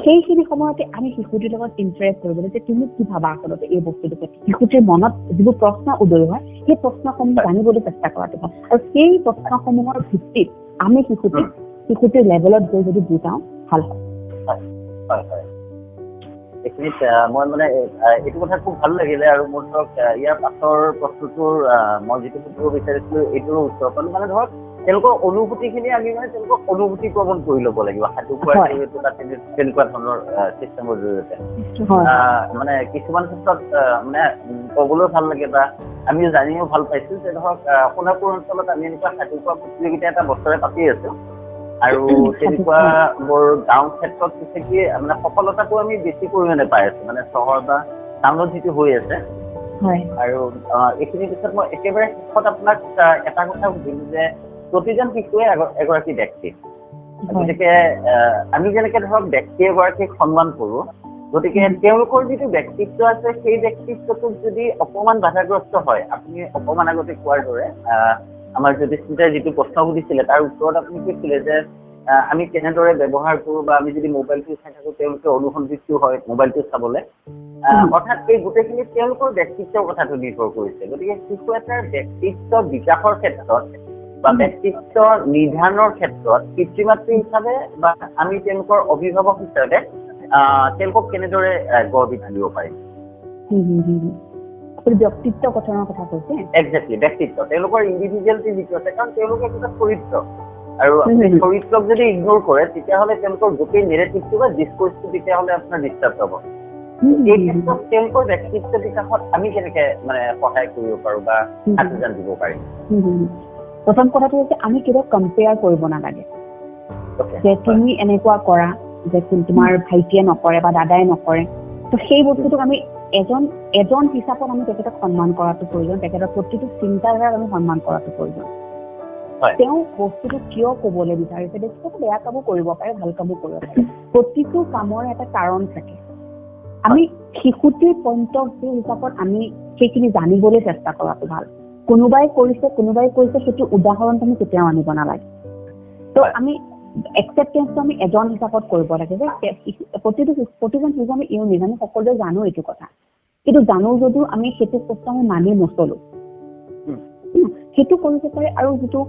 সেইখিনি সময়তে আমি শিশুটিৰ লগত ইণ্টাৰেষ্ট কৰিবলৈ যে তুমি কি ভাবা আচলতে এই বস্তুটোকে শিশুটিৰ মনত যিবোৰ প্ৰশ্ন উদয় হয় সেই প্ৰশ্নসমূহ জানিবলৈ চেষ্টা কৰাটো হয় আৰু সেই প্ৰশ্নসমূহৰ ভিত্তিত আমি শিশুটিৰ লেভেলত গৈ যদি বুজাওঁ ভাল হয় এইখিনিত মই মানে এইটো কথা খুব ভাল লাগিলে আৰু মোৰ ধৰক ইয়াৰ পাছৰ প্ৰশ্নটোৰ মই যিটো সুধিব বিচাৰিছিলো এইটোৰো উত্তৰ পালো মানে ধৰক তেওঁলোকৰ অনুভূতিখিনি আমি মানে তেওঁলোকক অনুভূতি প্ৰৱণ কৰি ল'ব লাগিব সাধু কোৱাৰ জৰিয়তে বা তেনেকুৱা ধৰণৰ চিষ্টেমৰ জৰিয়তে মানে কিছুমান ক্ষেত্ৰত মানে ক'বলৈ ভাল লাগে বা আমি জানিও ভাল পাইছো যে ধৰক সোণাপুৰ অঞ্চলত আমি এনেকুৱা সাধু কোৱা প্ৰতিযোগিতা এটা বছৰে পাতি আছো আৰু তেনেকুৱা বৰ গাঁও ক্ষেত্ৰত হৈছে কি মানে সফলতাটো আমি বেছি পৰিমাণে পাই আছো মানে চহৰ বা টাউনত যিটো হৈ আছে আৰু এইখিনি পিছত মই একেবাৰে শেষত আপোনাক এটা কথা সুধিম যে প্ৰতিজন শিশুৱে এগৰাকী ব্যক্তি গতিকে আমি যেনেকে ধৰক ব্যক্তি এগৰাকীক সন্মান কৰোঁ গতিকে তেওঁলোকৰ যিটো ব্যক্তিত্ব আছে সেই ব্যক্তিত্বটোক যদি অকণমান বাধাগ্ৰস্ত হয় আপুনি অকণমান আগতে কোৱাৰ দৰে আমাৰ যুধিষ্ঠিৰে যিটো প্ৰশ্ন সুধিছিলে তাৰ উত্তৰত আপুনি কৈছিলে যে আমি কেনেদৰে ব্যৱহাৰ কৰোঁ বা আমি যদি মোবাইলটো চাই থাকোঁ তেওঁলোকে অনুসন্ধিত হয় মোবাইলটো চাবলৈ অৰ্থাৎ এই গোটেইখিনি তেওঁলোকৰ ব্যক্তিত্বৰ কথাটো নিৰ্ভৰ কৰিছে গতিকে শিশু এটাৰ ব্যক্তিত্ব বিকাশৰ ক্ষেত্ৰত বা ব্যক্তিত্ব নিৰ্ধাৰণৰ ক্ষেত্ৰত পিতৃ মাতৃ হিচাপে বা আমি তেওঁলোকৰ অভিভাৱক হিচাপে তেওঁলোকক কেনেদৰে গঢ় দি তুলিব পাৰিম ব্যক্তিত্ব গঠনৰ কথা কৈছে একজেক্টলি ব্যক্তিত্ব তেওঁলোকৰ ইণ্ডিভিজুৱেলিটি যিটো আছে কাৰণ তেওঁলোকে একোটা চৰিত্ৰ আৰু চৰিত্ৰক যদি ইগনোৰ কৰে তেতিয়াহ'লে তেওঁলোকৰ গোটেই নেৰেটিভটো বা ডিছকোৰ্চটো তেতিয়াহ'লে আপোনাৰ ডিষ্টাৰ্ব হ'ব এই ক্ষেত্ৰত তেওঁলোকৰ ব্যক্তিত্ব বিকাশত আমি কেনেকে মানে সহায় কৰিব পাৰোঁ বা আত্মজান দিব পাৰিম প্ৰথম কথাটো হৈছে আমি কেতিয়াও কম্পেয়াৰ কৰিব নালাগে যে তুমি এনেকুৱা কৰা যে তোমাৰ ভাইটিয়ে নকৰে বা দাদাই নকৰে তো সেই বস্তুটোক আমি এজন হিচাপত আমি তেখেতক সন্মান কৰাটো প্ৰয়োজন তেখেতৰ প্ৰতিটো চিন্তাধাৰাক আমি সন্মান কৰাটো প্ৰয়োজন তেওঁ বস্তুটো কিয় ক'বলৈ বিচাৰিছে বেয়া কামো কৰিব পাৰে ভাল কামো কৰিব পাৰে প্ৰতিটো কামৰ এটা কাৰণ থাকে আমি শিশুটিৰ পইণ্ট অফ ভিউ হিচাপত আমি সেইখিনি জানিবলৈ চেষ্টা কৰাটো ভাল। কোনোবাই কৰিছে সেইটো উদাহৰণ তুমি কেতিয়াও আনিব নালাগে। তো আমি একচেপ্টেন্সটো আমি এজন হিচাপত কৰিব লাগে যে প্ৰতিজন শিশু আমি ইউনিক, আমি সকলোৱে জানো এইটো কথা, কিন্তু জানো যদিও আমি সেইটো বস্তু আমি মানি নচলো। সেইটো কৰিব পাৰে। আৰু যিটো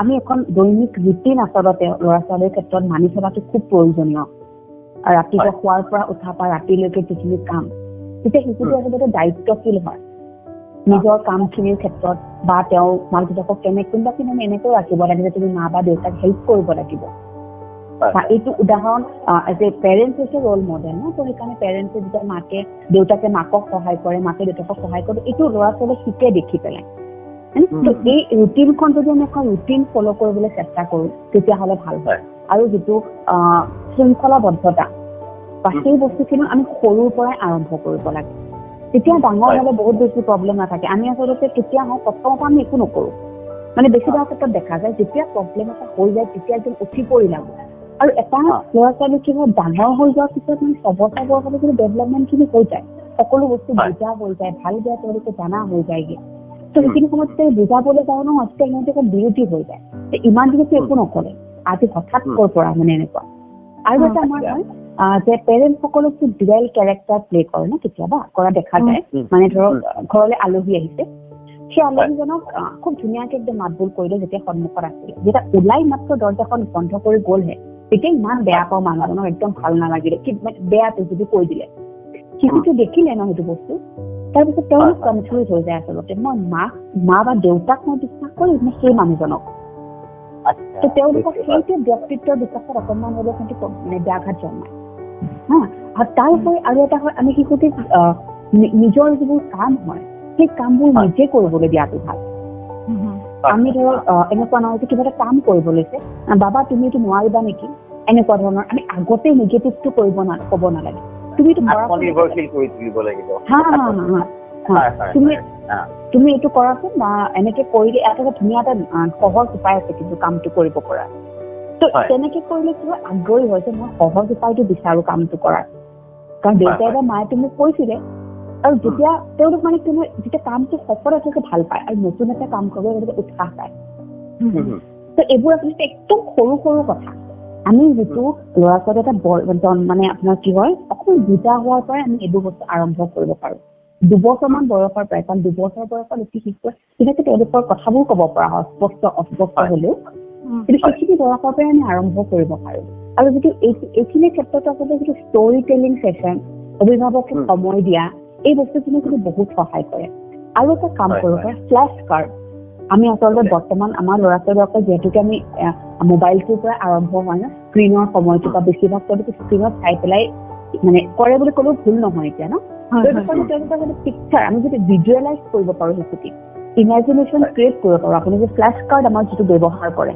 আমি এখন দৈনিক ৰুটিন আচলতে ল'ৰা ছোৱালীৰ ক্ষেত্ৰত মানি চলাটো খুব প্ৰয়োজনীয়। ৰাতিপুৱা শোৱাৰ পৰা উঠাৰ পৰা ৰাতিলৈকে যিখিনি কাম, তেতিয়া শিশুটো আচলতে দায়িত্বশীল হয় নিজৰ কামখিনিৰ ক্ষেত্ৰত, বা তেওঁ মাক দেউতাকক কোনোবাখিনি আমি এনেকৈ ৰাখিব লাগে যে তুমি মা বা দেউতাক হেল্প কৰিব লাগিব। এইটো উদাহৰণ এজ এ পেৰেণ্টছ হৈছে ৰ'ল মডেল ন। তো সেইকাৰণে পেৰেণ্টছে যেতিয়া দেউতাকে মাকক সহায় কৰে, মাকে দেউতাকক সহায় কৰে, এইটো ল'ৰা ছোৱালীয়ে শিকে দেখি পেলাই। তো এই ৰুটিনখন যদি আমি এখন ৰুটিন ফ'ল' কৰিবলৈ চেষ্টা কৰোঁ তেতিয়াহ'লে ভাল হয়। আৰু যিটো শৃংখলাবদ্ধতা বা সেই বস্তুখিনি আমি সৰুৰ পৰাই আৰম্ভ কৰিব লাগে, তেতিয়া ডাঙৰ হ'লে বহুত বেছি প্ৰব্লেম নাথাকে। আমি আচলতে কেতিয়া হওঁ প্ৰথমৰ পৰা আমি একো নকৰোঁ, মানে বেছিভাগ ক্ষেত্ৰত দেখা যায় যেতিয়া প্ৰব্লেম এটা হৈ যায় তেতিয়া একদম উঠি পৰি লাগো। আৰু এটা ল'ৰা ছোৱালী কি হয় ডাঙৰ হৈ যোৱাৰ পিছত মানে 6 বছৰ বয়সতে যদি ডেভেলপমেণ্টখিনি হৈ যায়, সকলো বস্তু বুজা হৈ যায়, ভাল বেয়া তেওঁলোকে জানা হৈ যায়গে। তো সেইখিনি সময়ত বুজাবলৈ যাওঁ ন, সিহঁতে আকৌ বিৰতি হৈ যায়, ইমান দিনতো একো নকৰে, আজি হঠাৎ ক'ৰ পৰা মানে এনেকুৱা। আৰু এটা আমাৰ হয় যে পেৰেণ্টছ সকলক ডুৱেল কেৰেক্টাৰ প্লে কৰে ন, কেতিয়াবা কৰা দেখা যায়। মানে ধৰক ঘৰলৈ আলহী আহিছে, সেই আলহীজনক খুব ধুনীয়াকে একদম মাতবোল কৰিলে যেতিয়া সন্মুখত আছিলে, যেতিয়া ওলাই মাত্ৰ দৰ্জাখন বন্ধ কৰি গ'লহে তেতিয়া ইমান বেয়া পাওঁ মানুহজনক, একদম ভাল নালাগিলে, বেয়াটো যদি কৈ দিলে। শিশুটো দেখিলে ন সেইটো বস্তু, তাৰপিছত তেওঁলোক কনফিউজ হৈ যায় আচলতে, মই মা বা দেউতাক মই বিশ্বাস কৰিম নে সেই মানুহজনক। তো তেওঁলোকক সেইটো ব্যক্তিত্বৰ বিকাশত অকণমান হ'লেও কিন্তু মানে ব্যাঘাত জন্মায়। আৰু তাৰ উপৰি আৰু এটা হয়, আমি শিশুটিক নিজৰ যিবোৰ কাম হয় সেই কামবোৰ নিজে কৰিবলৈ দিয়াটো ভাল। আমি ধৰক এনেকুৱা নহয় যে কিবা এটা কাম কৰিব লৈছে, বাবা তুমি এইটো নোৱাৰিবা নেকি, এনেকুৱা ধৰণৰ আমি আগতে নিগেটিভটো ক'ব নালাগে। তুমি এইটো তুমি এইটো কৰাচোন, বা এনেকে কৰিলে এটা ধুনীয়া এটা সহজ উপায় আছে কিন্তু কামটো কৰিব পৰা। তো তেনেকে কৰিলে কি হয়, আগ্ৰহী হয় যে মই সহজ উপায়টো বিচাৰো কামটো কৰাৰ, কাৰণ দেউতাই বা মায়ে তুমি কৈছিলে। আৰু যেতিয়া তেওঁলোক মানে কি হয়, যেতিয়া কামটো সফল আছে ভাল পায় আৰু নতুন এটা কাম কৰিবলৈ উৎসাহ পায়। তো এইবোৰ আচলতে একদম সৰু সৰু কথা। আমি যিটো ল'ৰা ছোৱালী এটা মানে আপোনাৰ কি হয় অকণমান বুজা হোৱাৰ পৰাই আমি এইবোৰ বস্তু আৰম্ভ কৰিব পাৰোঁ। 2 বছৰমান বয়সৰ পৰাই, কাৰণ 2 বছৰ বয়সত এটি শিশুৱে তেনেকে তেওঁলোকৰ কথাবোৰ ক'ব পৰা হয়, অস্পষ্ট হ'লেও, কিন্তু সেইখিনি বয়সৰ পৰাই আমি আৰম্ভ কৰিব পাৰোঁ। আৰু যিটো এইখিনি ক্ষেত্ৰত আচলতে যিটো ষ্টৰি টেলিং ছেছন, অভিভাৱকে সময় দিয়া, এই বস্তুখিনি কিন্তু বহুত সহায় কৰে। আৰু এটা কাম কৰিব পাৰে, ফ্লেছ কাৰ্ড। আমি আচলতে বৰ্তমান আমাৰ ল'ৰা ছোৱালীসকল যিহেতুকে আমি মোবাইলটোৰ পৰা আৰম্ভ হয় ন, স্ক্ৰীনৰ সময়টো বা বেছিভাগ তেওঁলোকে স্ক্ৰীনত চাই পেলাই মানে কৰে বুলি ক'লেও ভুল নহয় এতিয়া ন। তেওঁলোকৰ যদি পিকচাৰ আমি যদি ভিজুৱেলাইজ কৰিব পাৰোঁ, শিশুটিক ইমেজিনেশ্যন ক্ৰিয়েট কৰিব পাৰোঁ। আপুনি যে ফ্লেছ কাৰ্ড আমাৰ যিটো ব্যৱহাৰ কৰে,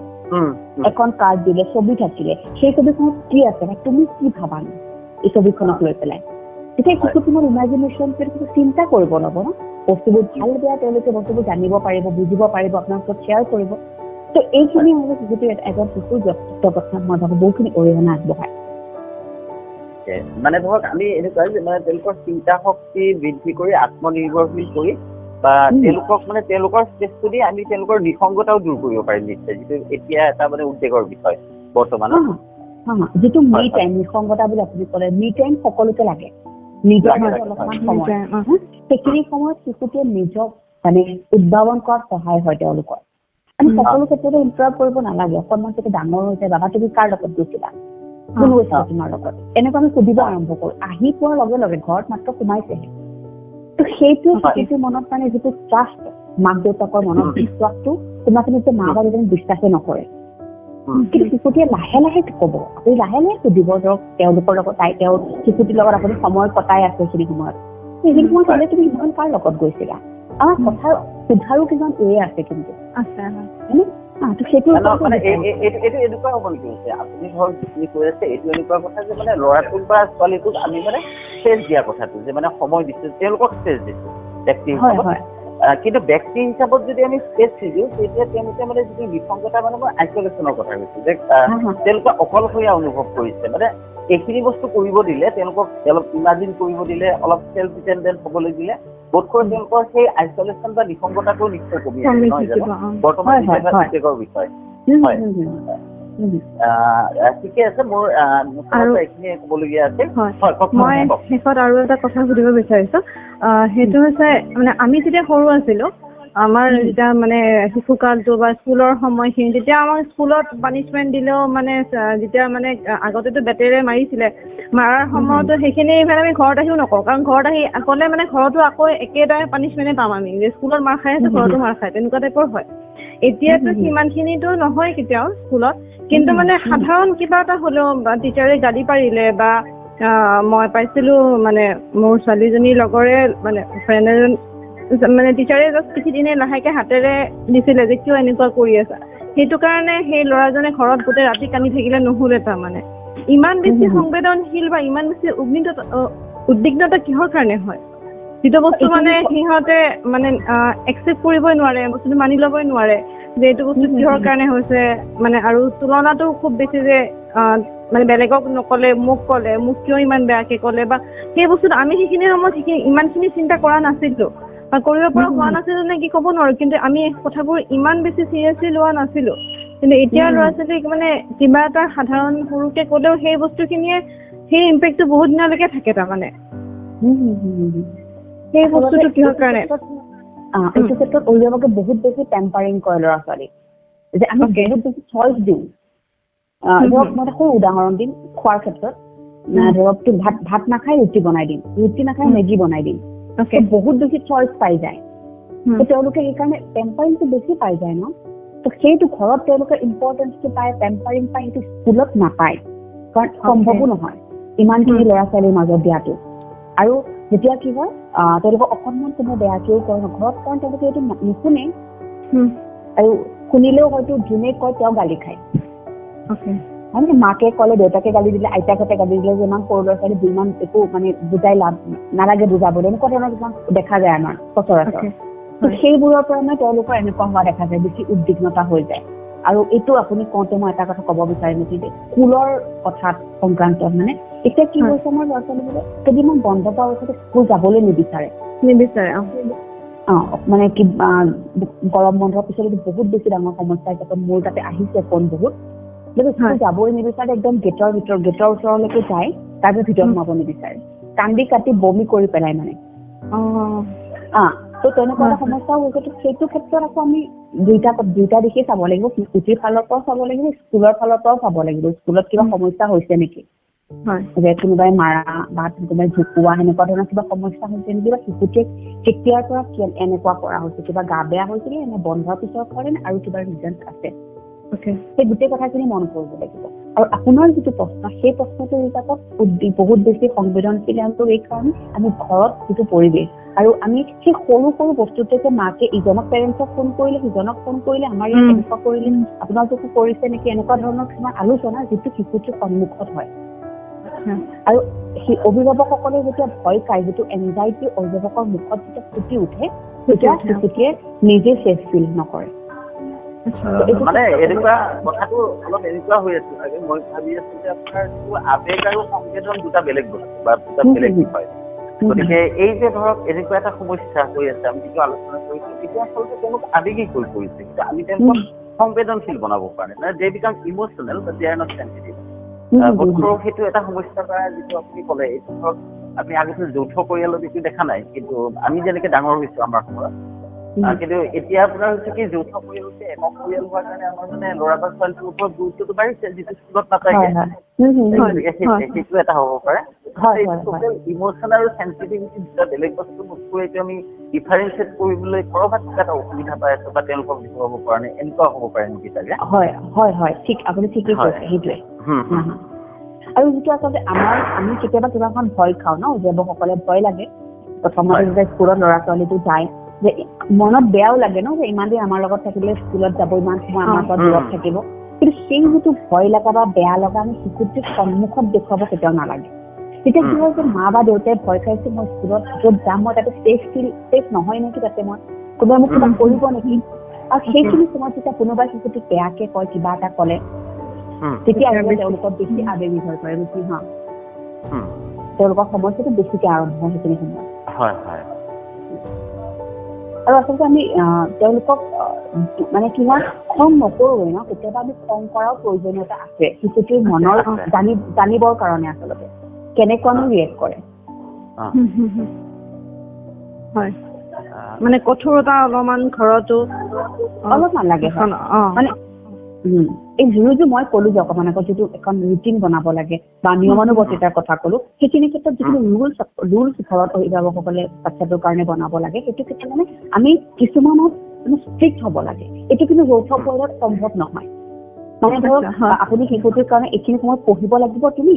এখন কাৰ্ড দিলে, ছবি থাকিলে, সেই ছবিখনত কি আছে বা তুমি কি ভাবানো এই ছবিখনক লৈ পেলাই, তেতিয়া শিশুটিৰ ইমেজিনেশ্যন চিন্তা কৰিব ল'ব ন, বস্তুবোৰ ভাল বেয়া তেওঁলোকে বস্তুবোৰ জানিব পাৰিব, বুজিব পাৰিব, আপোনাৰ ওচৰত শ্বেয়াৰ কৰিব। তো এইখিনি হ'লে যিটো এজন শিশুৰ ব্যক্তিত্ব গঠনত মই ভাবোঁ বহুখিনি অৰিহণা আগবঢ়ায়। মানে ধৰক আমি এনেকুৱা যে মানে তেওঁলোকৰ চিন্তা শক্তি বৃদ্ধি কৰি আত্মনিৰ্ভৰশীল কৰি বা তেওঁলোকক মানে তেওঁলোকৰ ষ্টেজটো দি আমি তেওঁলোকৰ নিসংগতাও দূৰ কৰিব পাৰিম নিশ্চয়, যিটো এতিয়া এটা মানে উদ্বেগৰ বিষয় বৰ্তমান। যিটো মি টাইম, নিসংগতা বুলি আপুনি ক'লে, মি টাইম সকলোকে লাগে, নিজৰ মাজত অলপমান সময়, সেইখিনি সময়ত শিশুটোৱে নিজক মানে উদ্ভাৱন কৰাত সহায় হয় তেওঁলোকৰ। আমি সকলো ক্ষেত্ৰতে ইণ্টাৰাপ্ট কৰিব নালাগে, অকণমান যেতিয়া ডাঙৰ হৈছে, বাবা তুমি কাৰ লগত গৈছিলা, কোন গৈছিলা তোমাৰ লগত, এনেকুৱা আমি সুধিব আৰম্ভ কৰোঁ। আহি পোৱাৰ লগে লগে ঘৰত মাত্ৰ সোমাইছেহে, তো সেইটো শিশুটোৰ মনত মানে যিটো ট্ৰাষ্ট, মাক দেউতাকৰ মনত বিশ্বাসটো কোনোবাখিনি যে মা বা দেউতাকে বিশ্বাসে নকৰে, কিন্তু শিশুটিয়ে লাহে লাহে ক'ব, আপুনি লাহে লাহে সুধিব ধৰক তেওঁলোকৰ লগত, তেওঁৰ শিশুটিৰ লগত আপুনি সময় কটাই আছে সেইখিনি সময়ত, সেইখিনি সময়ত হ'লে তুমি ইমান কাৰ লগত গৈছিলা, আমাৰ কথা সোধাৰো কিছুমান আছে কিন্তু সেইটো এনেকুৱা হ'ব নেকি আপুনি ধৰক যিখিনি কৈ আছে, এইটো এনেকুৱা কথা যে মানে ল'ৰাটোক বা ছোৱালীটোক আমি মানে স্পেচ দিয়া কথাটো যে মানে সময় দিছোঁ, তেওঁলোকক স্পেচ দিছোঁ ব্যক্তি হিচাপত, কিন্তু ব্যক্তি হিচাপত যদি আমি স্পেচ দিওঁ তেতিয়া তেওঁলোকে মানে যিটো বিসংগতা মানে মই আইচলেশ্যনৰ কথা কৈছো যে তেওঁলোকে অকলশৰীয়া অনুভৱ কৰিছে মানে এইখিনি বস্তু কৰিব দিলে তেওঁলোকক অলপ ইমাজিন কৰিব দিলে অলপ চেল্ফ ডিপেণ্ডেণ্ট হ'বলৈ দিলে বোধকৰো তেওঁলোকৰ সেই আইচলেশ্যন বা বিসংগতাটো নিশ্চয় কমি আছে নহয় জানো বৰ্তমান বিষয় হয় ঠিকে আছে মোৰ এইখিনিয়ে ক'বলগীয়া আছে মই শেষত আৰু এটা কথা সুধিব বিচাৰিছো সেইটো হৈছে মানে আমি যেতিয়া সৰু আছিলো আমাৰ যেতিয়া মানে শিশুকালটো বা স্কুলৰ সময়খিনি তেতিয়া আমাক স্কুলত পানিচমেণ্ট দিলেও মানে যেতিয়া মানে আগতেতো বেটেৰে মাৰিছিলে মাৰাৰ সময়তো সেইখিনি মানে আমি ঘৰত আহিও নকওঁ কাৰণ ঘৰত আহি ক'লে মানে ঘৰতো আকৌ একেটাই পানিচমেণ্টে পাম আমি যে স্কুলত মাৰ খাই আছে ঘৰতো মাৰ খায় তেনেকুৱা টাইপৰ হয় এতিয়াতো সিমানখিনিতো নহয় কেতিয়াও স্কুলত কিন্তু মানে সাধাৰণ কিবা এটা হ'লেও বা টিচাৰে গালি পাৰিলে বা মই পাইছিলো মানে মোৰ ছোৱালীজনীৰ লগৰে মানে ফ্ৰেণ্ড এজন মানে টিচাৰে জাষ্ট পিঠি দিনে লাহেকে হাতেৰে দিছিলে যে কিয় এনেকুৱা কৰি আছা সেইটো কাৰণে সেই ল'ৰাজনে ঘৰত গোটেই ৰাতি কান্দি থাকিলে নুশুলে তাৰমানে ইমান বেছি সংবেদনশীল বা ইমান বেছি উদ্বিগ্নতা কিহৰ কাৰণে হয় যিটো বস্তু মানে সিহঁতে মানে একচেপ্ট কৰিবই নোৱাৰে বস্তুটো মানি ল'বই নোৱাৰে যে এইটো বস্তু কিহৰ কাৰণে হৈছে মানে আৰু তুলনাটো খুব বেছি যে মানে বেলেগক নকলে মোক কিয় ইমান বেয়াকে ক'লে বা সেই বস্তুটো আমি সেইখিনি সময়ত ইমানখিনি চিন্তা কৰা নাছিলো বা কৰিব পৰা হোৱা নাছিলো নে কি ক'ব নোৱাৰো কিন্তু আমি কথাবোৰ ইমান বেছি চিৰিয়াছলি লোৱা নাছিলো কিন্তু এতিয়া ল'ৰা ছোৱালীক মানে কিবা এটা সাধাৰণ সৰুকে ক'লেও সেই বস্তুখিনিয়ে সেই ইম্পেক্টটো বহুত দিনলৈকে থাকে তাৰমানে সেই বস্তুটো কিহৰ কাৰণে এইটো ক্ষেত্ৰত অভিভাৱকে বহুত বেছি টেম্পাৰিং কৰে ল'ৰা ছোৱালীক যে আমি বহুত বেছি চইচ দিওঁ ধৰক মই এটা সৰু উদাহৰণ দিম খোৱাৰ ক্ষেত্ৰত ধৰক ভাত নাখাই ৰুটি বনাই দিম ৰুটি নাখাই মেগী বনাই দিম বহুত বেছি চইচ পাই যায় তেওঁলোকে সেইকাৰণে টেম্পাৰিংটো বেছি পাই যায় ন তো সেইটো ঘৰত তেওঁলোকে ইম্পৰ্টেঞ্চটো পায় টেম্পাৰিং পায় সেইটো স্কুলত নাপায় কাৰণ সম্ভৱো নহয় ইমানখিনি ল'ৰা ছোৱালীৰ মাজত দিয়াটো আৰু যেতিয়া কি হয় তেওঁলোকক অকণমান কোনো বেয়াকেও কয় ঘৰত কাৰণ তেওঁলোকে এইটো নুশুনে আৰু শুনিলেও হয়তো যোনে কয় তেওঁ গালি খায় মানে মাকে ক'লে দেউতাকে গালি দিলে আইতাকহঁতে গালি দিলে যে ইমান সৰু ল'ৰা ছোৱালী ইমান একো মানে বুজাই লাভ নালাগে বুজাবলৈ এনেকুৱা ধৰণৰ কিছুমান দেখা যায় আমাৰ সচৰাচৰ সেইবোৰৰ পৰা মানে তেওঁলোকৰ এনেকুৱা হোৱা দেখা যায় বেছি উদ্বিগ্নতা হৈ যায় আৰু এইটো আপুনি কওঁতে মই এটা কথা ক'ব বিচাৰিম যে স্কুলৰ কথাত সংক্ৰান্তত মানে এতিয়া কি হৈছে আমাৰ ল'ৰা ছোৱালীবোৰে কেইদিনমান বন্ধ পোৱাৰ পিছতে স্কুল যাবলৈ নিবিচাৰে মানে কি গৰম বন্ধৰ পিছত বহুত বেছি ডাঙৰ সমস্যা হিচাপে মোৰ তাতে আহিছে ফোন বহুত স্কুল যাবই নিবিচাৰে একদম গেটৰ ওচৰলৈকে যায় তাৰপিছত ভিতৰত সোমাব নিবিচাৰে কান্দি কাটি বমি কৰি পেলাই মানে তো তেনেকুৱা এটা সমস্যাও হৈছে সেইটো ক্ষেত্ৰত আকৌ আমি দুইটা দিশে চাব লাগিব শিশুটিৰ ফালৰ পৰাও চাব লাগিব স্কুলৰ ফালৰ পৰাও চাব লাগিব স্কুলত কিবা সমস্যা হৈছে নেকি যে কোনোবাই মাৰা বা কোনোবাই জোকোৱা সেনেকুৱা ধৰণৰ কিবা সমস্যা হৈছে নেকি বা শিশুটিক কেতিয়াৰ পৰা এনেকুৱা কৰা হৈছে কিবা গা বেয়া হৈছিলে এনে বন্ধৰ পিছৰ কৰে নে আৰু কিবা ৰিজনছ আছে সেই গোটেই কথাখিনি মন কৰিব লাগিব আৰু আপোনাৰ যিটো প্ৰশ্ন সেই প্ৰশ্নটোৰ হিচাপত বহুত বেছি সংবেদনশীল আৰু এই কাৰণে আমি ঘৰত যিটো পৰিৱেশ আৰু আমি সেই সৰু সৰু বস্তুতে যে মাকে ইজনক পেৰেণ্টছক ফোন কৰিলে সিজনক ফোন কৰিলে আমাৰ ইয়াত এনেকুৱা কৰিলে আপোনালোকো কৰিছে নেকি এনেকুৱা ধৰণৰ কিছুমান আলোচনা যিটো শিশুটোৰ সন্মুখত হয় আৰু সেই অভিভাৱকসকলে যেতিয়া ভয় খায় যিটো এনজাইটি অভিভাৱকৰ মুখত যেতিয়া ফুটি উঠে তেতিয়া শিশুটিয়ে নিজে ছেফ ফিল নকৰে মানে এনেকুৱা কথাটো অলপ এনেকুৱা হৈ আছে চাগে মই ভাবি আছো যে আপোনাৰ যিটো আৱেগ আৰু সংবেদন দুটা বেলেগ বস্তু বা দুটা বেলেগ বিষয় গতিকে এই যে ধৰক এনেকুৱা এটা সমস্যা হৈ আছে আমি যিটো আলোচনা কৰিছো তেতিয়া আচলতে তেওঁলোক আৱেগিক হৈ পৰিছে কিন্তু আমি তেওঁলোকক সংবেদনশীল বনাব পৰা নাই মানে they become emotional but they are not sensitive বোধকৰো সেইটো এটা সমস্যাৰ পৰা যিটো আপুনি ক'লে এইটো ধৰক আমি আগতে যৌথ পৰিয়ালত এইটো দেখা নাই কিন্তু আমি যেনেকে ডাঙৰ হৈছো আমাৰ সময়ত কিন্তু এতিয়া আপোনাৰ হৈছে কি যৌথ পৰিয়ালতে একক পৰিয়াল হোৱাৰ কাৰণে আমাৰ মানে ল'ৰা বা ছোৱালীটোৰ ওপৰত গুৰুত্বটো বাঢ়িছে যিটো স্কুলত নাথাকে সেইটো এটা হ'ব পাৰে ইম'চন আৰু চেনচিটিভিটি দুটা বেলেগ বস্তু বস্তুৰে এইটো আমি ডিফাৰেঞ্চিয়েট কৰিবলৈ ক'ৰবাত কিবা এটা অসুবিধা পাই আছো বা তেওঁলোকক দেখুৱাব পৰা নাই এনেকুৱা হ'ব পাৰে নেকি চাগে হয় ঠিক আপুনি ঠিকেই কৈছে সেইটোৱে আৰু যিটো আচলতে আমি কেতিয়াবা কিবাখন ভয় খাওঁ ন অভিভাৱকসকলে ভয় লাগে প্ৰথমতে যেতিয়া স্কুলত ল'ৰা ছোৱালীটো যায় যে মনত বেয়াও লাগে ন যে ইমান দিন আমাৰ লগত থাকিলে স্কুলত যাব ইমান সময় আমাৰ পৰা দূৰত থাকিব কিন্তু সেই যিটো ভয় লগা বা বেয়া লগা আমি শিশুটিক সন্মুখত দেখুৱাব কেতিয়াও নালাগে তেতিয়া কি হয় যে মা বা দেউতাই ভয় খাইছে মই স্কুলত য'ত যাম মই তাতে ছেফ নহয় নেকি তাতে মই কোনোবাই মোক কিবা কৰিব নেকি, আৰু সেইখিনি সময়ত যেতিয়া কোনোবাই শিশুটিক বেয়াকে কয়, কিবা এটা ক'লে, তেতিয়া তেওঁলোকৰ বেছি আৱেগিক হৈ পৰে ৰুচি। তেওঁলোকৰ সমস্যাটো বেছিকে আৰম্ভ হয় সেইখিনি সময়ত। আৰু আচলতে আমি তেওঁলোকক মানে কি হয়, খং নকৰোৱে ন, কেতিয়াবা আমি খং কৰাৰ প্ৰয়োজনীয়তা আছে শিশুটিৰ মনৰ জানিবৰ কাৰণে, আচলতে কেনেকুৱানো ৰিয়েক্ট কৰে। হয়, মানে কঠোৰতা অলপমান ঘৰতো অলপমান লাগে। মানে এই যিটো মই ক'লো যে অকমান আগত যিটো এখন ৰুটিন বনাব লাগে বা নিয়মানুবৰ্তিতাৰ কথা ক'লো, সেইখিনি ক্ষেত্ৰত যিখিনি ৰুলছ ঘৰত অভিভাৱকসকলে বাচ্ছাটোৰ কাৰণে বনাব লাগে, সেইটো ক্ষেত্ৰত মানে আমি কিছুমানত মানে ষ্ট্ৰিক্ট হ'ব লাগে। এইটো কিন্তু যৌথ পৰিয়ালত সম্ভৱ নহয়। মানে ধৰক আপুনি শিশুটিৰ কাৰণে এইখিনি সময়ত পঢ়িব লাগিব, তুমি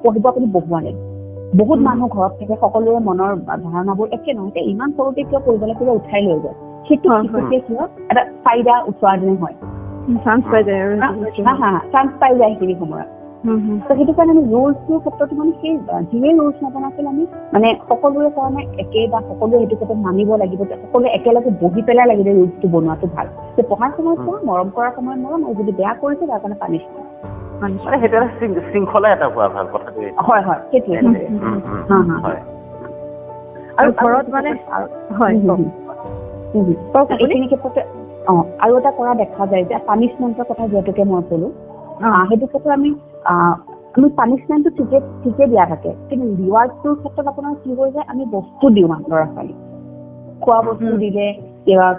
পঢ়িব আপুনি বহুৱা লাগিব। বহুত মানুহ ঘৰত থাকে, সকলোৰে মনৰ ধাৰণাবোৰ একে নহয়, ইমান সৰুতে কিয় পঢ়িব লাগিব উঠাই লৈ যায়, সেইটো শিশুটিয়ে কি হয় এটা ফাইদা উঠোৱাৰ যেন হয়, চান্স পাই যায় সেইখিনি সময়ত। সেইটো কাৰণে আমি ৰুলছটোৰ ক্ষেত্ৰত মানে সেই যিয়ে ৰুলছ নবনাইছিল আমি মানে সকলোৰে কাৰণে একে বা সকলোৱে সেইটো ক্ষেত্ৰত মানিব লাগিব, সকলোৱে একেলগে বহি পেলাই লাগিব ৰুলছটো বনোৱাটো ভাল। যে পঢ়াৰ সময়ত পঢ়া, মৰম কৰাৰ সময়ত মৰম, আৰু যদি বেয়া কৰিছে তাৰ কাৰণে পানিছমেণ্ট। সেইটো এটা শৃংখলা এটা হোৱা ভাল কথাটো। হয়, সেইটোৱে। আৰু ঘৰত মানে এইখিনি ক্ষেত্ৰতে আৰু এটা কৰা দেখা যায় যে পানিছমেণ্টৰ কথা যিহেতুকে মই ক'লো, সেইটো ক্ষেত্ৰত আমি পানিছমেণ্টটো ঠিকে দিয়া থাকে, কিন্তু ৰিৱাৰ্ডটোৰ ক্ষেত্ৰত আপোনাৰ কি হৈ যায়, আমি বস্তু দিওঁ ল'ৰা ছোৱালী, খোৱা বস্তু দিলে,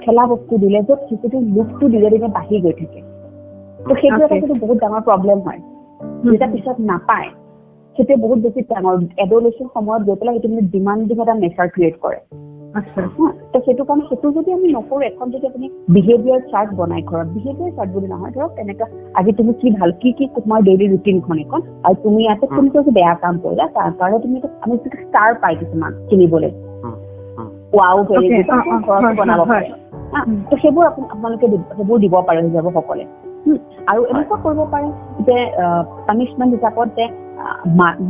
খেলা বস্তু দিলে, য'ত শিশুটিৰ লোভটো দিলে দিনে বাঢ়ি গৈ থাকে। তো সেইটো এটা কিন্তু বহুত ডাঙৰ প্ৰব্লেম হয়, যেতিয়া পিছত নাপায় সেইটোৱে বহুত বেছি ডাঙৰ এডলেচন সময়ত গৈ পেলাই সেইটো মানে ডিমাণ্ডিং এটা নেচাৰ ক্ৰিয়েট কৰে। তো সেইটো কাৰণে সেইটো যদি আমি নকৰোঁ, এখন যদি আপুনি বিহেভিয়াৰ চাৰ্ট বনাই ঘৰত, বিহেভিয়াৰ চাৰ্ট বুলি নহয়, ধৰক তেনেকুৱা আজি তুমি কি ভাল, কি তোমাৰ ডেইলি ৰুটিনখন এখন, আৰু তুমি ইয়াতে কোনটো বেয়া কাম কৰিলা, তাৰ কাৰণে তুমি আমি ষ্টাৰ পাই কিছুমান কিনিবলৈ, ৱাও ভেৰি গুড, ঘৰতো বনাব পাৰে। তো সেইবোৰ আপোনালোকে সেইবোৰ দিব পাৰে অভিভাৱকসকলে। আৰু এনেকুৱা কৰিব পাৰে যে পানিছমেণ্ট হিচাপত যে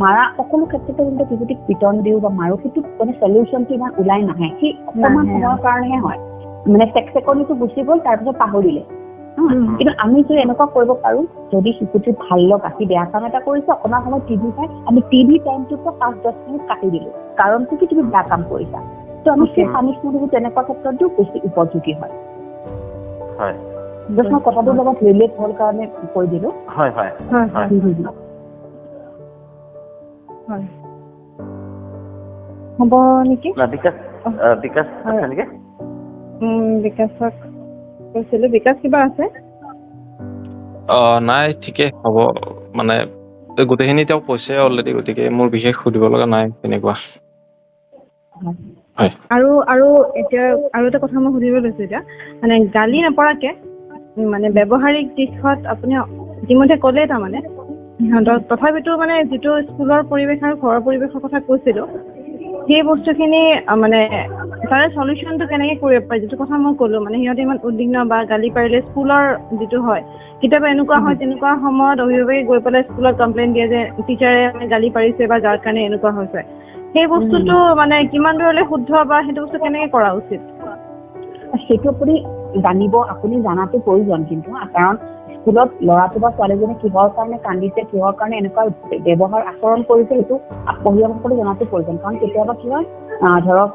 মাৰা সকলো ক্ষেত্ৰতে কিন্তু শিশুটিক পিটন দিওঁ বা মাৰো, সেইটো মানে চলিউশ্যনটো ইমান ওলাই নাহে, সেই অকণমান সময়ৰ কাৰণেহে হয়, মানে চেকনিটো গুচি গ'ল, তাৰপিছত পাহৰিলে। কিন্তু আমি যদি এনেকুৱা কৰিব পাৰো, যদি শিশুটিৰ ভাল লগা সি বেয়া কাম এটা কৰিছে, অকণমান সময় টিভি চাই, আমি টিভি টাইমটোৰ পৰা 5-10 মিনিট কাটি দিলো, কাৰণটো কি তুমি বেয়া কাম কৰিছা। তো আমি সেই পানিছমেণ্টটো তেনেকুৱা ক্ষেত্ৰতো বেছি উপযোগী হয়। মই কথাটোৰ লগত ৰিলেট হ'ল কাৰণে কৈ দিলো। হ'ব নেকি? বিকাশক কৈছিলো, বিকাশ কিবা আছে? নাই, ঠিকে হ'ব, মানে গোটেইখিনি তেওঁ কৈছে অলৰেডি, গতিকে মোৰ বিশেষ সুধিব লগা নাই তেনেকুৱা। আৰু এতিয়া আৰু এটা কথা মই সুধিব লৈছো এতিয়া, মানে গালি নপৰাকে মানে ব্যৱহাৰিক দিশত আপুনি ইতিমধ্যে ক'লে, তাৰমানে সিহঁতক তথাপিতো মানে যিটো স্কুলৰ পৰিৱেশ আৰু ঘৰৰ পৰিৱেশৰ কথা কৈছিলো, সেই বস্তুখিনি মানে তাৰে চলিউশ্যনটো কেনেকে কৰিব পাৰি, যিটো কথা মই ক'লো, মানে সিহঁতে ইমান উদ্বিগ্ন বা গালি পাৰিলে স্কুলৰ যিটো হয়, কেতিয়াবা এনেকুৱা হয় তেনেকুৱা সময়ত অভিভাৱকে গৈ পেলাই স্কুলত কমপ্লেইন দিয়ে যে টিচাৰে মানে গালি পাৰিছে বা যাৰ কাৰণে এনেকুৱা হৈছে, সেই বস্তুটো মানে কিমান দূৰলৈ শুদ্ধ বা সেইটো বস্তু কেনেকে কৰা উচিত? সেইটো আপুনি জানাটো প্ৰয়োজন, কিন্তু কাৰণ স্কুলত ল'ৰাটো বা ছোৱালীজনী কিহৰ কাৰণে কান্দিছে, কিহৰ কাৰণে এনেকুৱা ব্যৱহাৰ আচৰণ কৰিছে, সেইটো অভিভাৱকসকলে জনাটো প্ৰয়োজন। কাৰণ কেতিয়াবা কি হয়, ধৰক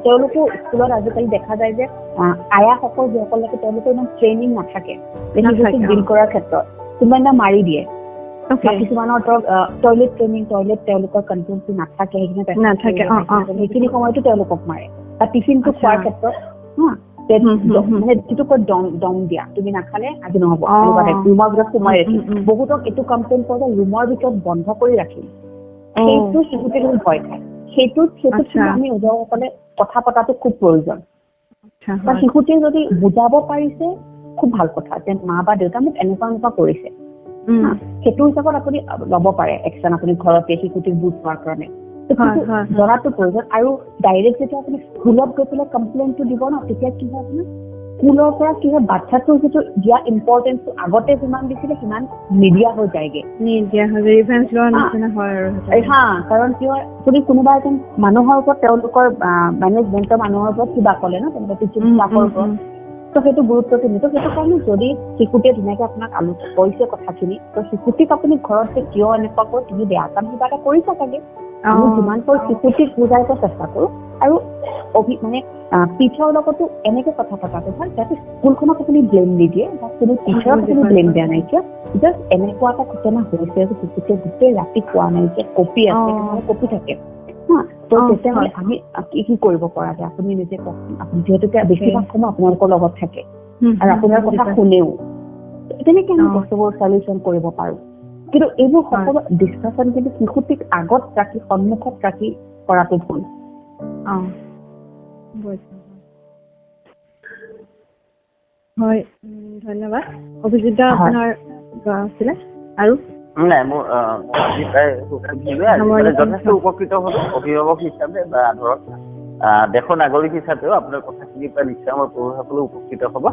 তেওঁলোকো স্কুলত আজিকালি দেখা যায় যে আয়াসকল যিসকল থাকে তেওঁলোকৰ ইমান ট্ৰেইনিং নাথাকে ডিল কৰাৰ ক্ষেত্ৰত, কোনোবা মাৰি দিয়ে, কিছুমানৰ ধৰক টয়লেট তেওঁলোকৰ কণ্ট্ৰলটো নাথাকে, সেইখিনি সময়তো তেওঁলোকক মাৰে, বা টিফিনটো খোৱাৰ ক্ষেত্ৰত মানে যিটো কয় দম দিয়া, তুমি নাখালে আজি নহ'ব, ৰুমৰ ভিতৰত সোমাই ৰাখিম। বহুতক এইটো কমপ্লেইন কৰে যে ৰুমৰ ভিতৰত বন্ধ কৰি ৰাখিম, সেইটো শিশুতে ভয় খায়। সেইটোত আমি অভিভাৱকসকলে কথা পতাটো খুব প্ৰয়োজন। শিশুটিয়ে যদি বুজাব পাৰিছে খুব ভাল কথা, যে মা বা দেউতা মোক এনেকুৱা কৰিছে, সেইটো হিচাপত আপুনি ল'ব পাৰে একশ্যন, আপুনি ঘৰতে শিশুটিক বুজোৱাৰ কাৰণে জনাটো প্ৰয়োজন। আৰু ডাইৰেক্ট যেতিয়া আপুনি স্কুলত গৈ পেলাই কমপ্লেইনটো দিব ন, তেতিয়া কি হয় আপোনাৰ স্কুলৰ পৰা কি হয় বাচ্ছাটোৰ যিটো দিয়া ইম্পৰ্টেঞ্চটো আগতে যিমান দিছিলে সিমান নিদিয়া হৈ যায়গে নিদিয়া হয় ৰিভেঞ্জ লোৱাৰ নিচিনা হয় আৰু হা কাৰণ কি হয় যদি কোনোবা এজন মানুহৰ ওপৰত তেওঁলোকৰ মেনেজমেণ্টৰ মানুহৰ ওপৰত কিবা ক'লে ন তেনেকুৱা টিচিং ষ্টাফৰ ওপৰত তো সেইটো গুৰুত্বটো নিদিয়ে তো সেইটো কাৰণে যদি শিশুটিয়ে ধুনীয়াকে আপোনাক আলোচনা কৰিছে কথাখিনি তো শিশুটিক আপুনি ঘৰত যে কিয় এনেকুৱা কৰে তুমি বেয়া কাম কিবা এটা কৰিছা চাগে আমি যিমান পাৰোঁ শিশুটিক বুজাব চেষ্টা কৰোঁ আৰু মানে টিচাৰৰ লগতো এনেকে কথা পতাটো ভাল যাতে স্কুলখনক আপুনি ব্লেম নিদিয়ে বা কোনো টিচাৰক আপুনি ব্লেম দিয়া নাইকিয়া জাষ্ট এনেকুৱা এটা ঘটনা হৈছে যে শিশুটিয়ে গোটেই ৰাতি খোৱা নাইকিয়া কপি আছে কপি থাকে হা তো তেতিয়াহ'লে আমি কি কৰিব পৰা যায় আপুনি নিজে কওক আপুনি যিহেতুকে বেছিভাগ সময় আপোনালোকৰ লগত থাকে আৰু আপোনাৰ কথা শুনেও তেনেকে আমি বস্তুবোৰ চলিউশ্যন কৰিব পাৰোঁ কিন্তু এইবোৰ সকলো ডিছকাশ্যন কিন্তু শিশুটিক আগত ৰাখি সন্মুখত ৰাখি কৰাটো ভুল হয় ধন্যবাদ অভিজিতা আপোনাৰ আছিলে আৰু নাই মোৰ যথেষ্ট উপকৃত হ'লো অভিভাৱক হিচাপে বা ধৰক দেশৰ নাগৰিক হিচাপেও আপোনাৰ কথাখিনিৰ পৰা নিশ্চয় আমাৰ পঢ়ুৱৈসকলেও উপকৃত হ'ব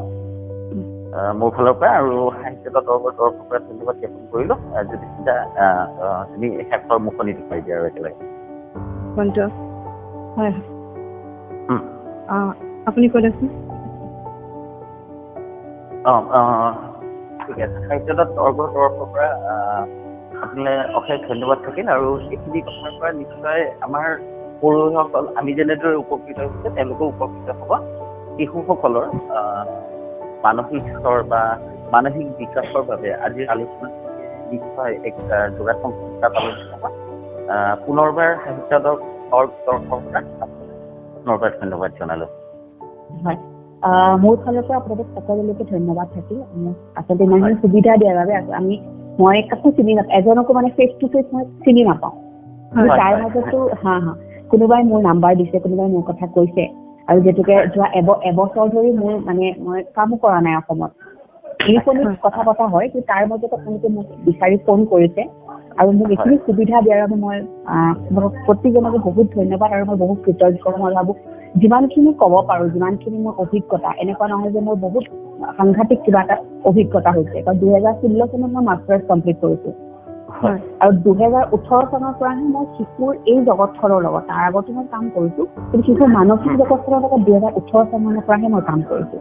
মোৰ ফালৰ পৰা আৰু সাহিত্য তৰফৰ পৰা ধন্যবাদ জ্ঞাপন কৰিলোঁ যদি তুমি শেষৰ মুখনি দেখুৱাই দিয়া আৰু একেলগে হয় আপুনি কৈ দিয়কচোন ঠিক আছে সাহিত্য তৰফৰ পৰা আপোনালৈ অশেষ ধন্যবাদ থাকিল আৰু এইখিনি কথাৰ পৰা নিশ্চয় আমাৰ পঢ়ুৱৈসকল আমি যেনেদৰে উপকৃত হৈছে তেওঁলোকেও উপকৃত হ'ব শিশুসকলৰ মানসিক স্তৰ বা মানসিক বিকাশৰ বাবে আজিৰ আলোচনা নিশ্চয় এক যোগাত্মক ভূমিকা পালন হ'ব পুনৰবাৰ সাহিত্য তৰফৰ পৰা পুনৰবাৰ ধন্যবাদ জনালোঁ হয় মোৰ ফালৰ পৰা আপোনালোক সকলোলৈকে ধন্যবাদ থাকিল আচলতে ইমানখিনি সুবিধা দিয়াৰ বাবে মই কাকো চিনি নাপাওঁ এজনকো মানে ফেচ টু ফেচ মই চিনি নাপাওঁ তাৰ মাজতো কোনোবাই মোৰ নাম্বাৰ দিছে কোনোবাই মোৰ কথা কৈছে আৰু যিহেতুকে যোৱা এবছৰ ধৰি মোৰ মানে মই কামো কৰা নাই অসমত টেলিফোনিক কথা পতা হয় কিন্তু তাৰ মাজত আপোনালোকে মোক বিচাৰি ফোন কৰিছে আৰু মোক এইখিনি সুবিধা দিয়াৰ বাবে মই প্ৰতিজনকে বহুত ধন্যবাদ আৰু মই বহুত কৃতজ্ঞ মই ভাবোঁ যিমানখিনি ক'ব পাৰোঁ যিমানখিনি মোৰ অভিজ্ঞতা এনেকুৱা নহয় যে মোৰ বহুত সাংঘাতিক কিবা এটা অভিজ্ঞতা হৈছে কাৰণ 2016 চনত মই মাষ্টাৰ্ছ কমপ্লিট কৰিছোঁ আৰু 2018 চনৰ পৰাহে মই শিশুৰ এই জগতখনৰ লগত তাৰ আগতো মই কাম কৰিছোঁ কিন্তু শিশুৰ মানসিক জগতখনৰ লগত 2018 চনৰ পৰাহে মই কাম কৰিছোঁ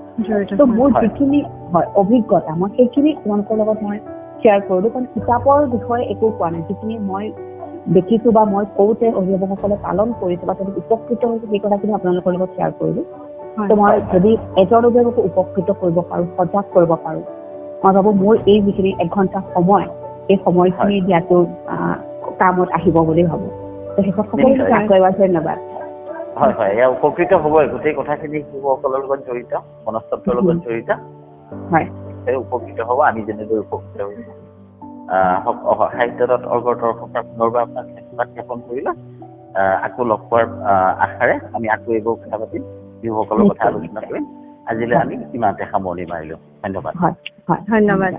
ত' মোৰ যিখিনি হয় অভিজ্ঞতা মই সেইখিনি আপোনালোকৰ লগত মই শ্বেয়াৰ কৰিলোঁ কাৰণ কিতাপৰ বিষয়ে একো কোৱা নাই যিখিনি মই দেখিছোঁ বা মই কওঁতে অভিভাৱকসকলে পালন কৰিছোঁ বা তেওঁলোক উপকৃত হৈছে সেই কথাখিনি আপোনালোকৰ লগত শ্বেয়াৰ কৰিলোঁ ত' মই যদি এজন অভিভাৱকক উপকৃত কৰিব পাৰোঁ সজাগ কৰিব পাৰোঁ মই ভাবোঁ মোৰ এই যিখিনি 1 ঘণ্টা সময় এই সময়খিনি দিয়াটো কামত আহিব বুলি ভাবোঁ ত' শেষত সকলোকে আকৌ এবাৰ ধন্যবাদ হয় হয় এয়া উপকৃত হ'বই গোটেই কথাখিনি শিশুসকলৰ লগত জড়িত মনস্তত্বৰ লগত জড়িত হয় উপকৃত হ'ব আমি যেনেদৰে উপকৃত হৈছোঁ সাহিত্য.org তৰফৰ পৰা পুনৰবাৰ আপোনাক ধন্যবাদ জ্ঞাপন কৰিলোঁ আকৌ লগ পোৱাৰ আশাৰে আমি আকৌ এইবোৰ কথা পাতিম শিশুসকলৰ কথা আলোচনা কৰিম আজিলৈ আমি ইমানতে সামৰণি মাৰিলোঁ ধন্যবাদ ধন্যবাদ